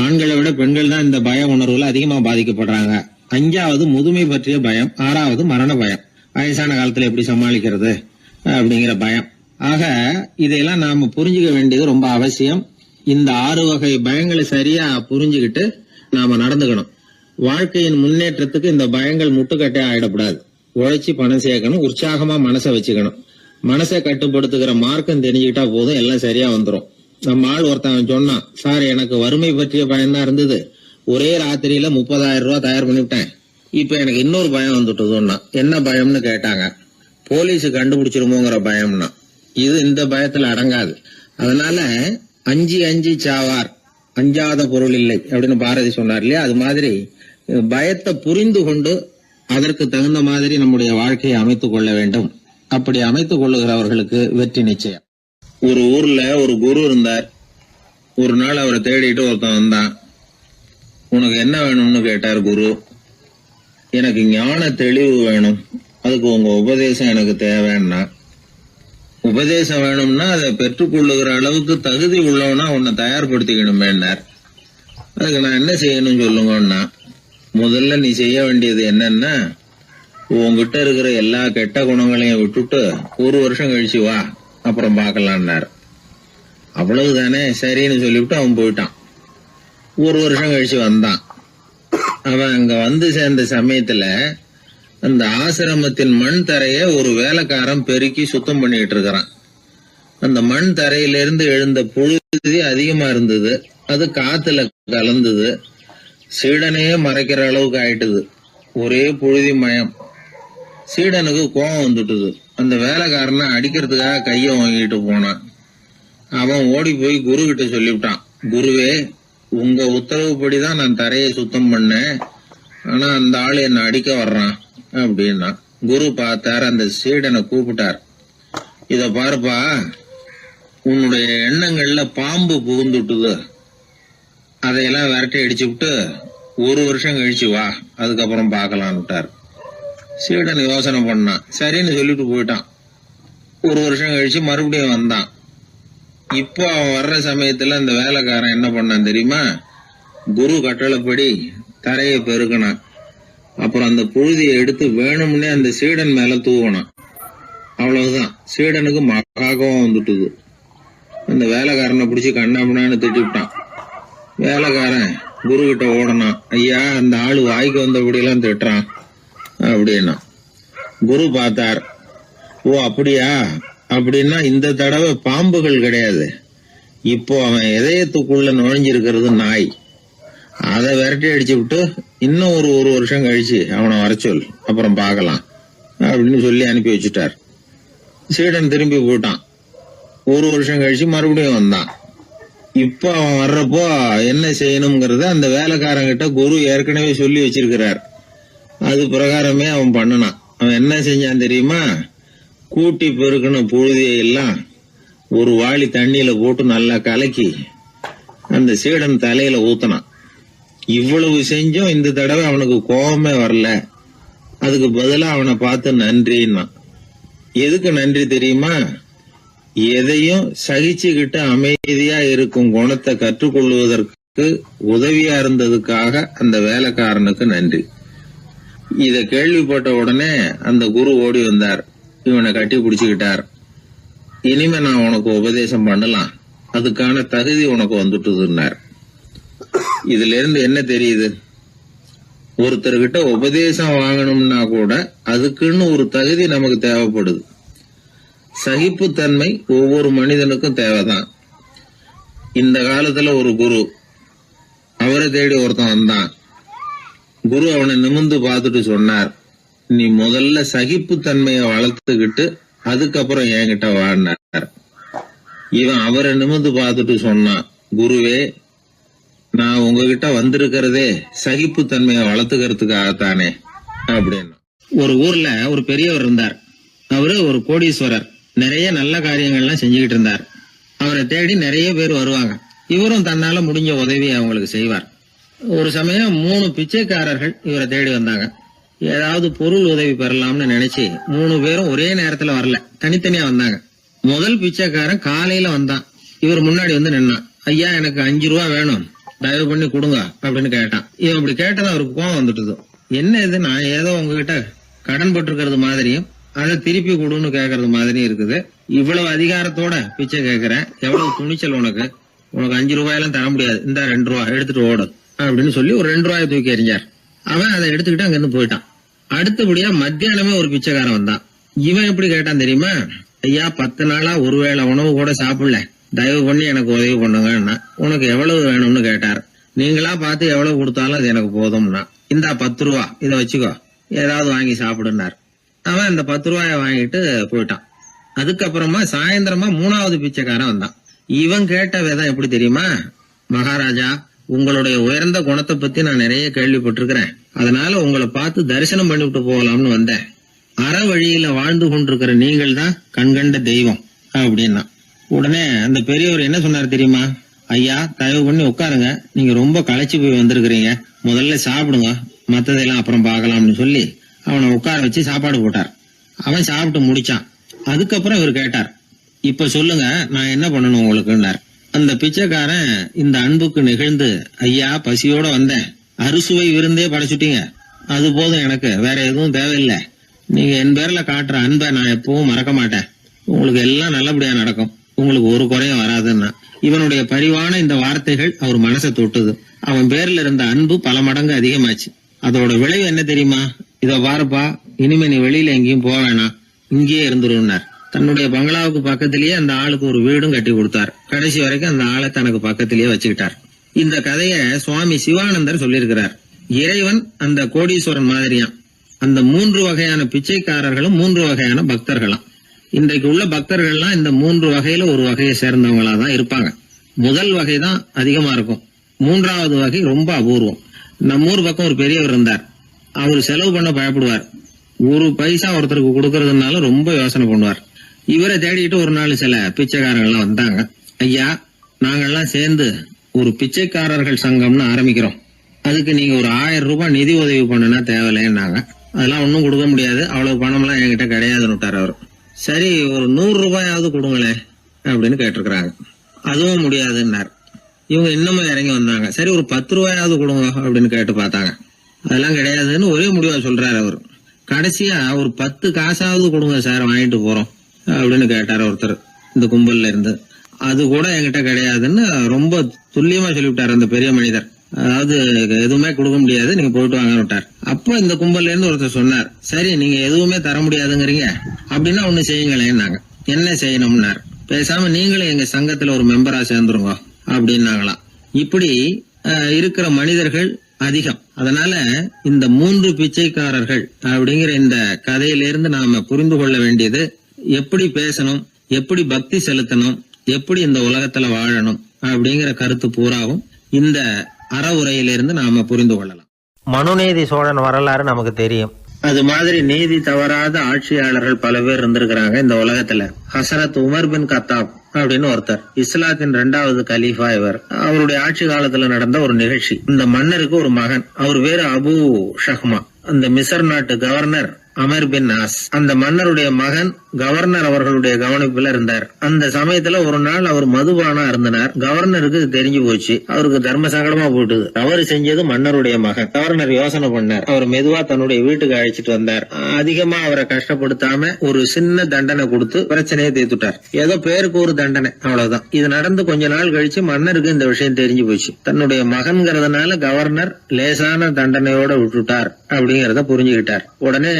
ஆண்களை விட பெண்கள் தான் இந்த பய உணர்வுல அதிகமா பாதிக்கப்படுறாங்க. 5வது முதுமை பற்றிய பயம். 6வது மரண பயம், வயசான காலத்துல எப்படி சமாளிக்கிறது அப்படிங்கிற பயம். ஆக இதையெல்லாம் நாம புரிஞ்சுக்க வேண்டியது ரொம்ப அவசியம். இந்த 6 வகை பயங்களை சரியா புரிஞ்சுக்கிட்டு நாம நடந்துக்கணும். வாழ்க்கையின் முன்னேற்றத்துக்கு இந்த பயங்கள் முட்டுக்கட்டே ஆயிடக்கூடாது. உழைச்சி பணம் சேர்க்கணும், உற்சாகமா மனசை வச்சுக்கணும். மனசை கட்டுப்படுத்துகிற மார்க்கம் தெரிஞ்சுக்கிட்டா போதும், எல்லாம் சரியா வந்துடும். நம்ம ஆள் ஒருத்தன் சொன்னான், சார் எனக்கு வறுமை பற்றிய பயம் தான் இருந்தது, ஒரே ராத்திரியில 30,000 ரூபாய் தயார் பண்ணிவிட்டேன், இப்ப எனக்கு இன்னொரு பயம் வந்துட்டுதுன்னா. என்ன பயம்னு கேட்டாங்க. போலீஸ் கண்டுபிடிச்சிருமோங்கிற பயம்னா. இது இந்த பயத்துல அடங்காது. அதனால அஞ்சி சாவார், அஞ்சாத பொருள் இல்லை அப்படின்னு பாரதி சொன்னார் இல்லையா? அது மாதிரி பயத்தை புரிந்து கொண்டு அதற்கு தகுந்த மாதிரி நம்முடைய வாழ்க்கையை அமைத்துக் கொள்ள வேண்டும். அப்படி அமைத்துக் கொள்ளுகிறவர்களுக்கு வெற்றி நிச்சயம். ஒரு ஊர்ல ஒரு குரு இருந்தார். ஒரு நாள் அவரை தேடிட்டு ஒருத்தன் வந்தான். உனக்கு என்ன வேணும்னு கேட்டார் குரு. எனக்கு ஞான தெளிவு வேணும், அதுக்கு உங்க உபதேசம் எனக்கு தேவைன்னா. உபதேசம் வேணும்னா அதை பெற்றுக்கொள்ளுகிற அளவுக்கு தகுதி உள்ளவனா உன்னை தயார்படுத்திக்கணுமேன்னார். அதுக்கு நான் என்ன செய்யணும் சொல்லுங்கன்னா, முதல்ல நீ செய்ய வேண்டியது என்னன்னா, உங்ககிட்ட இருக்கிற எல்லா கெட்ட குணங்களையும் விட்டுட்டு 1 வருஷம் கழிச்சு வா, அப்புறம் பாக்கலான்னாரு. அவ்வளவுதானே, சரின்னு சொல்லிவிட்டு அவன் போயிட்டான். 1 வருஷம் கழிச்சு வந்தான். அவன் அங்க வந்து சேர்ந்த சமயத்துல அந்த ஆசிரமத்தின் மண் தரைய ஒரு வேலைக்காரன் பெருக்கி சுத்தம் பண்ணிட்டு இருக்கிறான். அந்த மண் தரையிலிருந்து எழுந்த புழுதி அதிகமா இருந்தது. அது காத்துல கலந்தது, சீடனையே மறைக்கிற அளவுக்கு ஆயிட்டுது. ஒரே புழுதி மயம். சீடனுக்கு கோபம் வந்துட்டுது. அந்த வேலைக்காரனை அடிக்கிறதுக்காக கைய வாங்கிட்டு போனான். அவன் ஓடி போய் குரு கிட்ட சொல்லிவிட்டான், குருவே, உங்க உத்தரவுப்படிதான் நான் தரையை சுத்தம் பண்ணேன், ஆனா அந்த ஆளு என்ன அடிக்க வர்றான் அப்படின்னா. குரு பார்த்தார், அந்த சீடனை கூப்பிட்டார். இத பாருப்பா, உன்னுடைய எண்ணங்கள்ல பாம்பு புகுந்துட்டுது, அதையெல்லாம் விரட்டி அடிச்சு விட்டு 1 வருஷம் கழிச்சு வா, அதுக்கப்புறம் பார்க்கலான்னு விட்டார். சீடன் யோசனை பண்ணான், சரின்னு சொல்லிட்டு போயிட்டான். 1 வருஷம் கழிச்சு மறுபடியும் வந்தான். இப்போ அவன் வர்ற சமயத்துல அந்த வேலைக்காரன் என்ன பண்ணான் தெரியுமா? குரு கட்டளைப்படி தரையை பெருக்கினான். அப்புறம் அந்த புழுதியை எடுத்து வேணும்னே அந்த சீடன் மேல தூவனான். அவ்வளவுதான், சீடனுக்கு மகாகம் வந்துட்டுது. அந்த வேலைக்காரனை பிடிச்சி கண்ணாமண்ணான்னு திட்டிவிட்டான். வேலைக்காரன் குரு கிட்ட ஓடனான், ஐயா, அந்த ஆளு வாய்க்கு வந்தபடியெல்லாம் திட்டுறான் அப்படின்னா. குரு பார்த்தார், ஓ அப்படியா, அப்படின்னா இந்த தடவை பாம்புகள் கிடையாது, இப்போ அவன் இதயத்துக்குள்ள நுழைஞ்சிருக்கிறது நாய், அதை விரட்டி அடிச்சு விட்டு இன்னும் ஒரு வருஷம் கழிச்சு அவனை வர சொல், அப்புறம் பார்க்கலாம் அப்படின்னு சொல்லி அனுப்பி வச்சுட்டார். சீடன் திரும்பி போயிட்டான். 1 வருஷம் கழிச்சு மறுபடியும் வந்தான். இப்ப அவன் வர்றப்போ என்ன செய்யணுங்கிறத அந்த வேலைக்காரங்கிட்ட குரு ஏற்கனவே சொல்லி வச்சிருக்கிறார். அது பிரகாரமே அவன் பண்ணனான். அவன் என்ன செஞ்சான் தெரியுமா? கூட்டி பெருக்கணும் புழுதியை எல்லாம் ஒரு வாளி தண்ணியில போட்டு நல்லா கலக்கி அந்த சீடன் தலையில ஊத்தினான். இவ்வளவு செஞ்சும் இந்த தடவை அவனுக்கு கோபமே வரல. அதுக்கு பதிலா அவனை பார்த்து நன்றின்னா. எதுக்கு நன்றி தெரியுமா? எதையும் சகிச்சுக்கிட்டு அமைதியா இருக்கும் குணத்தை கற்றுக்கொள்வதற்கு உதவியா இருந்ததுக்காக அந்த வேலைக்காரனுக்கு நன்றி. இத கேள்விப்பட்ட உடனே அந்த குரு ஓடி வந்தார். இவனை கட்டி பிடிச்சுக்கிட்டார். இனிமே நான் உனக்கு உபதேசம் பண்ணலாம், அதுக்கான தகுதி உனக்கு வந்துட்டுதுன்னார். இதுல இருந்து என்ன தெரியுது? ஒருத்தர்கிட்ட உபதேசம் வாங்கணும்னா கூட அதுக்குன்னு ஒரு தகுதி நமக்கு தேவைப்படுது. சகிப்புத்தன்மை ஒவ்வொரு மனிதனுக்கும் தேவைதான். இந்த காலத்துல ஒரு குரு, அவரை தேடி ஒருத்தன் வந்தான். குரு அவனை நிமிர்ந்து பார்த்துட்டு சொன்னார், நீ முதல்ல சகிப்புத்தன்மையை வளர்த்துக்கிட்டு அதுக்கப்புறம் என்கிட்ட வாடினார். இவன் அவரை நிமிர்ந்து பார்த்துட்டு சொன்னான், குருவே, நான் உங்ககிட்ட வந்திருக்கிறதே சகிப்புத்தன்மையை வளர்த்துக்கிறதுக்காகத்தானே அப்படின்னு. ஒரு ஊர்ல ஒரு பெரியவர் இருந்தார். அவரு ஒரு கோடீஸ்வரர். நிறைய நல்ல காரியங்கள்லாம் செஞ்சுக்கிட்டு இருந்தார். அவரை தேடி நிறைய பேர் வருவாங்க. இவரும் தன்னால முடிஞ்ச உதவியை அவங்களுக்கு செய்வார். ஒரு சமயம் 3 பிச்சைக்காரர்கள் இவரை தேடி வந்தாங்க. ஏதாவது பொருள் உதவி பெறலாம்னு நினைச்சு 3 பேரும் ஒரே நேரத்துல வரல, தனித்தனியா வந்தாங்க. முதல் பிச்சைக்காரன் காலையில வந்தான். இவர் முன்னாடி வந்து நின்னான். ஐயா, எனக்கு 5 ரூபா வேணும், தயவு பண்ணி கொடுங்க அப்படின்னு கேட்டான். இவன் இப்படி கேட்டது அவருக்கு கோவம் வந்துட்டுது. என்ன இது, நான் ஏதோ உங்ககிட்ட கடன் பட்டிருக்கிறது மாதிரியும் அதை திருப்பி கொடுன்னு கேக்குறது மாதிரியும் இருக்குது. இவ்வளவு அதிகாரத்தோட பிச்சை கேட்கிறேன், எவ்வளவு துணிச்சல் உனக்கு 5 ரூபாயெல்லாம் தர முடியாது, இந்த 2 ரூபா எடுத்துட்டு ஓடு அப்படின்னு சொல்லி ஒரு 2 ரூபாயை தூக்கி எறிஞ்சார். அவன் அதை எடுத்துக்கிட்டு அங்க இருந்து போயிட்டான். அடுத்தபடியா மத்தியானமே ஒரு பிச்சைக்காரன் வந்தான். இவன் எப்படி கேட்டான் தெரியுமா? ஐயா, 10 நாளா ஒருவேளை உணவு கூட சாப்பிடல, தயவு பண்ணி எனக்கு உதவி பண்ணுங்கன்னா. உனக்கு எவ்வளவு வேணும்னு கேட்டார். நீங்களா பார்த்து எவ்வளவு கொடுத்தாலும் அது எனக்கு போதும்னா. இந்தா 10 ரூபா, இதை வச்சுக்கோ, ஏதாவது வாங்கி சாப்பிடுனார். அவன் அந்த 10 ரூபாய வாங்கிட்டு போயிட்டான். அதுக்கப்புறமா சாயந்தரமா 3வது பிச்சைக்காரன் வந்தான். இவன் கேட்ட விதம் எப்படி தெரியுமா? மகாராஜா, உங்களுடைய உயர்ந்த குணத்தை பத்தி நான் நிறைய கேள்விப்பட்டிருக்கிறேன், அதனால உங்களை பார்த்து தரிசனம் பண்ணிவிட்டு போகலாம்னு வந்தேன். அற வழியில வாழ்ந்து கொண்டிருக்கிற நீங்கள் தான் கண்கண்ட தெய்வம் அப்படின்னா. உடனே அந்த பெரியவர் என்ன சொன்னார் தெரியுமா? ஐயா, தயவு பண்ணி உட்காருங்க, நீங்க ரொம்ப களைச்சு போய் வந்திருக்கிறீங்க, முதல்ல சாப்பிடுங்க, மத்ததெல்லாம் அப்புறம் பார்க்கலாம்னு சொல்லி அவனை உட்கார வச்சு சாப்பாடு போட்டார். அவன் சாப்பிட்டு முடிச்சான். அதுக்கப்புறம் இவர் கேட்டார், இப்ப சொல்லுங்க, நான் என்ன பண்ணணும் உங்களுக்குன்னார். அந்த பிச்சைக்காரன் இந்த அன்புக்கு நெகிழ்ந்து, ஐயா, பசியோட வந்தேன், அறுசுவை விருந்தே படைச்சுட்டீங்க, அது போதும், எனக்கு வேற எதுவும் தேவையில்லை, நீங்க என் பேர்ல காட்டுற அன்பை நான் எப்பவும் மறக்க மாட்டேன், உங்களுக்கு எல்லாம் நல்லபடியா நடக்கும், உங்களுக்கு ஒரு குறையும் வராதுன்னா. இவனுடைய பரிவான இந்த வார்த்தைகள் அவர் மனசை தொட்டுது. அவன் பேர்ல இருந்த அன்பு பல மடங்கு அதிகமாச்சு. அதோட விளைவு என்ன தெரியுமா? இத பாருப்பா, இனிமே நீ வெளியில எங்கேயும் போக வேணாம், இங்கேயே இருந்துருன்னார். தன்னுடைய பங்களாவுக்கு பக்கத்திலேயே அந்த ஆளுக்கு ஒரு வீடும் கட்டி கொடுத்தார். கடைசி வரைக்கும் அந்த ஆளை தனக்கு பக்கத்திலேயே வச்சுக்கிட்டார். இந்த கதைய சுவாமி சிவானந்தர் சொல்லியிருக்கிறார். இறைவன் அந்த கோடீஸ்வரன் மாதிரியாம். அந்த 3 வகையான பிச்சைக்காரர்களும் 3 வகையான பக்தர்களாம். இன்றைக்கு உள்ள பக்தர்கள்லாம் இந்த 3 வகையில ஒரு வகையை சேர்ந்தவங்களா தான் இருப்பாங்க. முதல் வகை தான் அதிகமா இருக்கும். 3வது வகை ரொம்ப அபூர்வம். நம்ம ஊர் பக்கம் ஒரு பெரியவர் இருந்தார். அவர் செலவு பண்ண பயப்படுவார். ஒரு பைசா ஒருத்தருக்கு கொடுக்கறதுனால ரொம்ப யோசனை பண்ணுவார். இவரை தேடிட்டு ஒரு நாள் சில பிச்சைக்காரங்கள்லாம் வந்தாங்க. ஐயா, நாங்கெல்லாம் சேர்ந்து ஒரு பிச்சைக்காரர்கள் சங்கம்னு ஆரம்பிக்கிறோம். அதுக்கு நீங்க ஒரு 1000 ரூபாய் நிதி உதவி பண்ணுனா தேவையில்லைன்னாங்க. அதெல்லாம் ஒன்னும் கொடுக்க முடியாது, அவ்வளவு பணம்லாம் என்கிட்ட கிடையாதுன்னு விட்டார் அவர். சரி, ஒரு 100 ரூபாயாவது கொடுங்களேன் அப்படின்னு கேட்டிருக்கிறாங்க. அதுவும் முடியாதுன்னார். இவங்க இன்னமும் இறங்கி வந்தாங்க. சரி, ஒரு 10 ரூபாயாவது கொடுங்க அப்படின்னு கேட்டு பார்த்தாங்க. அதெல்லாம் கிடையாதுன்னு ஒரே முடிவா சொல்றாரு அவர். கடைசியா ஒரு 10 காசாவது கொடுங்க சார், வாங்கிட்டு போறோம் அப்படின்னு கேட்டார் ஒருத்தர் இந்த கும்பல்ல இருந்து. அது கூட என்கிட்ட கிடையாதுன்னு ரொம்ப துல்லியமா சொல்லிவிட்டார் அந்த பெரிய மனிதர். அதாவது எதுவுமே கொடுக்க முடியாது, நீங்க போயிட்டு வாங்க விட்டார். அப்ப இந்த கும்பல்ல இருந்து ஒருத்தர் சொன்னார், சரி நீங்க எதுவுமே தர முடியாதுங்கிறீங்க, அப்படின்னா ஒண்ணு செய்யுங்களேன்னாங்க. என்ன செய்யணும்னார். பேசாம நீங்களும் எங்க சங்கத்துல ஒரு மெம்பரா சேர்ந்துருங்க அப்படின்னாங்களாம். இப்படி இருக்கிற மனிதர்கள் அதிகம். அதனால இந்த 3 பிச்சைக்காரர்கள் அப்படிங்கிற இந்த கதையிலிருந்து நாம புரிந்து கொள்ள வேண்டியது, எப்படி பேசணும், எப்படி பக்தி செலுத்தணும், எப்படி இந்த உலகத்துல வாழணும் அப்படிங்கிற கருத்து பூராவும் இந்த அறவுரையிலிருந்து நாம புரிந்து கொள்ளலாம். மனுநீதி சோழன் வரலாறு நமக்கு தெரியும். அது மாதிரி நீதி தவறாத ஆட்சியாளர்கள் பல பேர் இருந்திருக்கிறாங்க இந்த உலகத்துல. ஹசரத் உமர் பின் கத்தாப் அப்படின்னு ஒருத்தர், இஸ்லாத்தின் 2வது கலீஃபா இவர். அவருடைய ஆட்சி காலத்துல நடந்த ஒரு நிகழ்ச்சி. இந்த மன்னருக்கு ஒரு மகன், அவர் பேரு அபு ஷஹ்மா. அந்த மிசர் நாட்டு கவர்னர் அமர் பின் ஆஸ், அந்த மன்னருடைய மகன் கவர்னர் அவர்களுடைய கவனிப்புல இருந்தார். அந்த சமயத்துல ஒரு நாள் அவர் மதுபானா இருந்தனர். கவர்னருக்கு தெரிஞ்சு போச்சு. அவருக்கு தர்ம சங்கடமா போயிட்டுது. தவறு செஞ்சது மன்னருடைய மகன். கவர்னர் யோசனை பண்ணார். அவர் மெதுவா தன்னுடைய வீட்டுக்கு அழைச்சிட்டு வந்தார். அதிகமா அவரை கஷ்டப்படுத்தாம ஒரு சின்ன தண்டனை கொடுத்து பிரச்சனையை தீர்த்துட்டார். ஏதோ பேருக்கு ஒரு தண்டனை, அவ்வளவுதான். இது நடந்து கொஞ்ச நாள் கழிச்சு மன்னருக்கு இந்த விஷயம் தெரிஞ்சு போச்சு. தன்னுடைய மகன்கிறதுனால கவர்னர் லேசான தண்டனையோட விட்டுட்டார் அப்படிங்கறத புரிஞ்சுக்கிட்டார். உடனே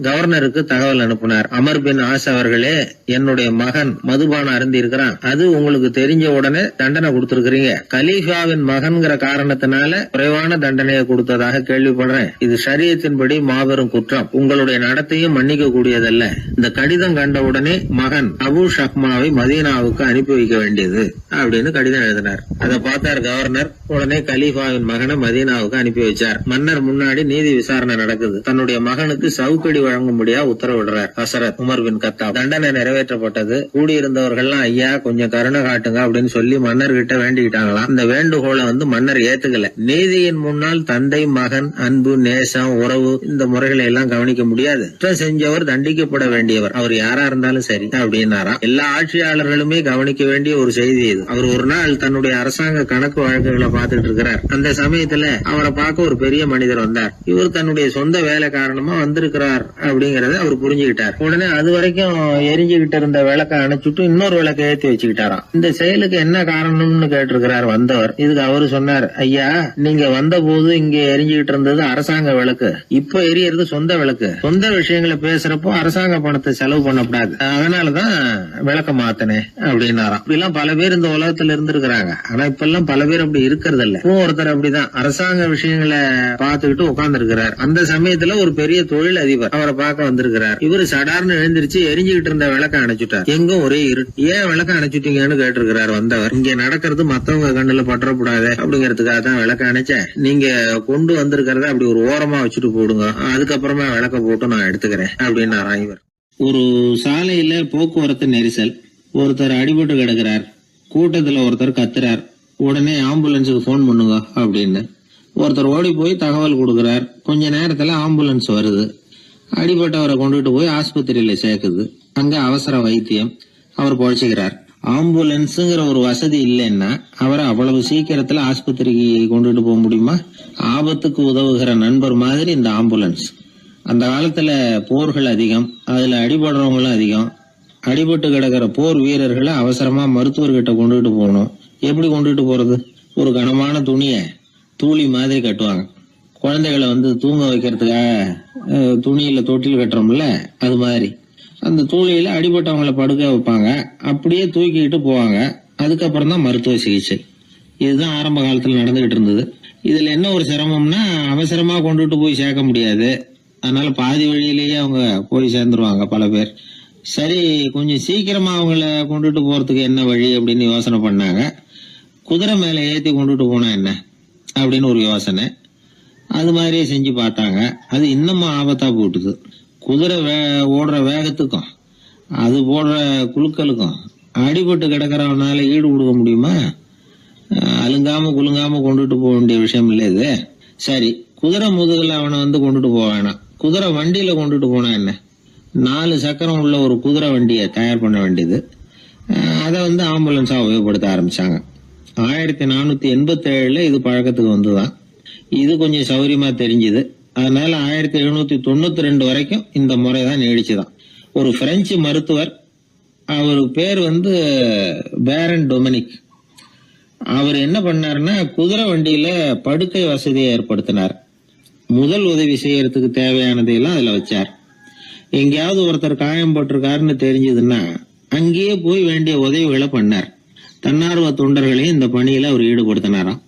கவர்னருக்கு தகவல் அனுப்பினார். அமர் பின் ஆஸ் அவர்களே, என்னுடைய மகன் மதுபானம் அருந்தி இருக்கிறான், அது உங்களுக்கு தெரிஞ்ச உடனே தண்டனை கொடுத்திருக்கிறீங்க. கலீஃபாவின் மகன்கிற காரணத்தினால குறைவான தண்டனையை கொடுத்ததாக கேள்விப்படுறேன். இது ஷரியத்தின்படி மாபெரும் குற்றம். உங்களுடைய நடத்தையும் மன்னிக்க கூடியதல்ல. இந்த கடிதம் கண்ட உடனே மகன் அபு ஷஹ்மாவை மதீனாவுக்கு அனுப்பி வைக்க வேண்டியது அப்படின்னு கடிதம் எழுதினார். அதை பார்த்தார் கவர்னர். உடனே கலீஃபாவின் மகனை மதீனாவுக்கு அனுப்பி வச்சார். மன்னர் முன்னாடி நீதி விசாரணை நடக்குது. தன்னுடைய மகனுக்கு சவுக்கடி வழங்கும்படியா உத்தரவிடுறார் ஹசரத் உமர் பின் கத்தாப். தண்டனை நிறைவேற்றப்பட்டது. கூடியிருந்தவர்கள்லாம் ஐயா கொஞ்சம் கருணை காட்டுங்க அப்படின்னு சொல்லி மன்னர்கிட்ட வேண்டிக்கிட்டாங்களாம். இந்த வேண்டுகோளை மன்னர் ஏத்துக்கல. நீதியின் முன்னால் தந்தை மகன் அன்பு நேசம் உறவு இந்த முறைகளை எல்லாம் கவனிக்க முடியாது. குற்றம் செஞ்சவர் தண்டிக்கப்பட வேண்டியவர், அவர் யாரா இருந்தாலும் சரி அப்படின்னாராம். எல்லா ஆட்சியாளர்களுமே கவனிக்க வேண்டிய ஒரு செய்தி இது. அவர் ஒரு நாள் தன்னுடைய அரசாங்க கணக்கு வழக்குகளை பார்த்துட்டு இருக்கிறார். அந்த சமயத்துல அவரை பார்க்க ஒரு பெரிய மனிதர் வந்தார். இவர் தன்னுடைய சொந்த வேலை காரணமா வந்திருக்கிறார் அப்படிங்கறத அவர் புரிஞ்சுக்கிட்டார். உடனே அது வரைக்கும் எரிஞ்சுகிட்டு இருந்த விளக்க அணைச்சுட்டு இன்னொரு விளக்க ஏற்றி வச்சுக்கிட்டாராம். இந்த செயலுக்கு என்ன காரணம்னு கேட்டிருக்கிறார் வந்தவர். இதுக்கு அவரு சொன்னார், ஐயா நீங்க வந்த போது இங்க எரிஞ்சுகிட்டு இருந்தது அரசாங்க விளக்கு, இப்ப எரியறது சொந்த விளக்கு. சொந்த விஷயங்களை பேசுறப்போ அரசாங்க பணத்தை செலவு பண்ணக்கூடாது, அதனாலதான் விளக்க மாத்தினேன் அப்படின்னாராம். இப்படிலாம் பல பேர் இந்த உலகத்துல இருந்திருக்கிறாங்க. ஆனா இப்ப எல்லாம் பல பேர் அப்படி இருக்கிறது இல்ல. ஒருத்தர் அப்படிதான் அரசாங்க விஷயங்களை பார்த்துக்கிட்டு உட்கார்ந்து இருக்கிறார். அந்த சமயத்துல ஒரு பெரிய தொழில் அதிபர் அவரை பார்க்க வந்திருக்கிறார். இவரு சடார்னு எழுந்திருச்சு எரிஞ்சுகிட்டு இருந்த விளக்க அணைச்சுட்டார். எங்கும் ஒரே இருட்டு. ஏன் விளக்க அணைச்சுட்டீங்கன்னு கேட்டிருக்கிறார் வந்தவர். இங்க நடக்கிறது மத்தவங்க கண்ணுல பற்றக்கூடாது அப்படிங்கறதுக்காக தான் விளக்க அணைச்சேன். நீங்க கொண்டு வந்திருக்கிறத அப்படி ஒரு ஓரமா வச்சுட்டு போடுங்க, அதுக்கப்புறமா விளக்க போட்டு நான் எடுத்துக்கிறேன் அப்படின்னாராம் இவர். ஒரு சாலையில போக்குவரத்து நெரிசல். ஒருத்தர் அடிபட்டு கிடக்கிறார். கூட்டத்துல ஒருத்தர் கத்துறார். உடனே ஆம்புலன்ஸுக்கு போன் பண்ணுங்க அப்படின்னு ஒருத்தர் ஓடி போய் தகவல் கொடுக்கிறார். கொஞ்ச நேரத்துல ஆம்புலன்ஸ் வருது. அடிபட்டவரை கொண்டுட்டு போய் ஆஸ்பத்திரியில சேர்க்குது. அங்க அவசர வைத்தியம். அவர் பொழைச்சுக்கிறார். ஆம்புலன்ஸுங்கிற ஒரு வசதி இல்லைன்னா அவரை அவ்வளவு சீக்கிரத்துல ஆஸ்பத்திரிக்கு கொண்டுட்டு போக முடியுமா? ஆபத்துக்கு உதவுகிற நண்பர் மாதிரி இந்த ஆம்புலன்ஸ். அந்த காலத்துல போர்கள் அதிகம், அதுல அடிபடுறவங்களும் அதிகம். அடிபட்டு கிடக்கிற போர் வீரர்களை அவசரமா மருத்துவர்கிட்ட கொண்டுட்டு போகணும். எப்படி கொண்டுட்டு போறது? ஒரு கனமான துணிய தூளி மாதிரி கட்டுவாங்க. குழந்தைகளை தூங்க வைக்கிறதுக்காக துணியில தொட்டில் கட்டுறோம்ல, அது மாதிரி அந்த தூளியில அடிபட்டவங்களை படுக்க வைப்பாங்க. அப்படியே தூக்கிட்டு போவாங்க. அதுக்கப்புறம் தான் மருத்துவ சிகிச்சை. இதுதான் ஆரம்ப காலத்துல நடந்துகிட்டு இருந்தது. இதுல என்ன ஒரு சிரமம்னா அவசரமா கொண்டுட்டு போய் சேர்க்க முடியாது. அதனால பாதி வழியிலேயே அவங்க போய் சேர்ந்துருவாங்க பல பேர். சரி, கொஞ்சம் சீக்கிரமா அவங்கள கொண்டுட்டு போறதுக்கு என்ன வழி அப்படின்னு யோசனை பண்ணாங்க. குதிரை மேல ஏத்தி கொண்டுட்டு போனா என்ன அப்படின்னு ஒரு யோசனை. அது மாதிரியே செஞ்சு பார்த்தாங்க. அது இன்னமும் ஆபத்தா போட்டுது. குதிரை ஓடுற வேகத்துக்கும் அது போடுற குலுக்கலுக்கும் அடிபட்டு கிடக்கிறவனால ஈடு கொடுக்க முடியுமா? அலுங்காம குலுங்காம கொண்டுட்டு போக வேண்டிய விஷயம் இல்லை இது. சரி, குதிரை முதுகுல அவனை கொண்டுட்டு போக வேணாம், குதிரை வண்டியில கொண்டுட்டு போனா என்ன? 4 சக்கரம் உள்ள ஒரு குதிரை வண்டியை தயார் பண்ண வேண்டியது. அதை ஆம்புலன்ஸா உபயோகப்படுத்த ஆரம்பிச்சாங்க. 1487 இது பழக்கத்துக்கு வந்துதான். இது கொஞ்சம் சௌரியமா தெரிஞ்சுது. அதனால 1792 வரைக்கும் இந்த முறைதான் நீடிச்சுதான். ஒரு பிரெஞ்சு மருத்துவர், அவர் பேர் பேரன் டொமினிக். அவர் என்ன பண்ணாருன்னா குதிரை வண்டியில படுக்கை வசதியை ஏற்படுத்தினார். முதல் உதவி செய்யறதுக்கு தேவையானதையெல்லாம் அதுல வச்சார். எங்கேயாவது ஒருத்தர் காயம் போட்டிருக்காருன்னு தெரிஞ்சதுன்னா அங்கேயே போய் வேண்டிய உதவிகளை பண்ணார். தன்னார்வ தொண்டர்களையும் இந்த பணியில அவர் ஈடுபடுத்தினாராம்.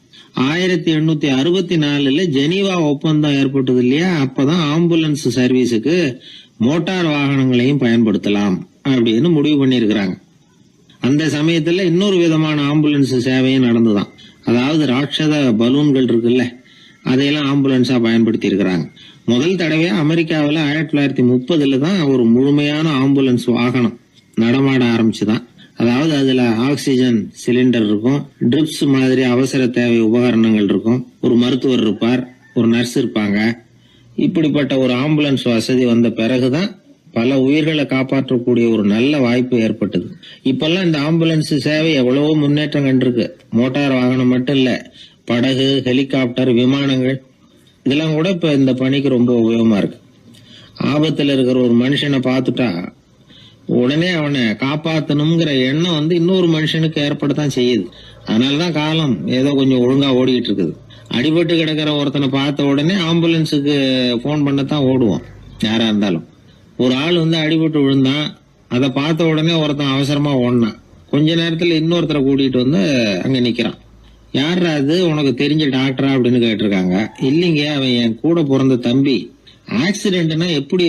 1864 ஜெனீவா ஒப்பந்தம் ஏற்பட்டது இல்லையா, அப்பதான் ஆம்புலன்ஸ் சர்வீஸுக்கு மோட்டார் வாகனங்களையும் பயன்படுத்தலாம் அப்படின்னு முடிவு பண்ணிருக்கிறாங்க. அந்த சமயத்துல இன்னொரு விதமான ஆம்புலன்ஸ் சேவையும் நடந்துதான். அதாவது ராட்சத பலூன்கள் இருக்குல்ல, அதையெல்லாம் ஆம்புலன்ஸா பயன்படுத்தி இருக்கிறாங்க. முதல் தடவையா அமெரிக்காவில் 1930 தான் ஒரு முழுமையான ஆம்புலன்ஸ் வாகனம் நடமாட ஆரம்பிச்சுதான். அதாவது அதுல ஆக்சிஜன் சிலிண்டர் இருக்கும், ட்ரிப்ஸ் மாதிரி அவசர தேவை உபகரணங்கள் இருக்கும், ஒரு மருத்துவர் இருப்பார், ஒரு நர்ஸ் இருப்பாங்க. இப்படிப்பட்ட ஒரு ஆம்புலன்ஸ் வசதி வந்த பிறகுதான் பல உயிர்களை காப்பாற்றக்கூடிய ஒரு நல்ல வாய்ப்பு ஏற்பட்டது. இப்பெல்லாம் இந்த ஆம்புலன்ஸ் சேவை எவ்வளவோ முன்னேற்றம் கண்டிருக்கு. மோட்டார் வாகனம் மட்டும் இல்ல, படகு, ஹெலிகாப்டர், விமானங்கள் இதெல்லாம் கூட இப்ப இந்த பணிக்கு ரொம்ப உபயோகமா இருக்கு. ஆபத்துல இருக்கிற ஒரு மனுஷனை பார்த்துட்டா உடனே அவனை காப்பாத்தணுங்கிற எண்ணம் இன்னொரு மனுஷனுக்கு ஏற்படத்தான் செய்யுது. அதனாலதான் காலம் ஏதோ கொஞ்சம் ஒழுங்கா ஓடிக்கிட்டு இருக்குது. அடிபட்டு கிடக்கிற ஒருத்தனை பார்த்த உடனே ஆம்புலன்ஸுக்கு போன் பண்ணத்தான் ஓடுவோம் யாரா இருந்தாலும். ஒரு ஆள் அடிபட்டு விழுந்தான், அதை பார்த்த உடனே ஒருத்தன் அவசரமா ஓடினான். கொஞ்ச நேரத்துல இன்னொருத்தரை கூட்டிட்டு அங்க நிக்கிறான். யாரா அது, உனக்கு தெரிஞ்ச டாக்டரா அப்படின்னு கேட்டிருக்காங்க. இல்லைங்க, அவன் என் கூட பிறந்த தம்பி. ஆக்சிடென்ட்னா எப்படி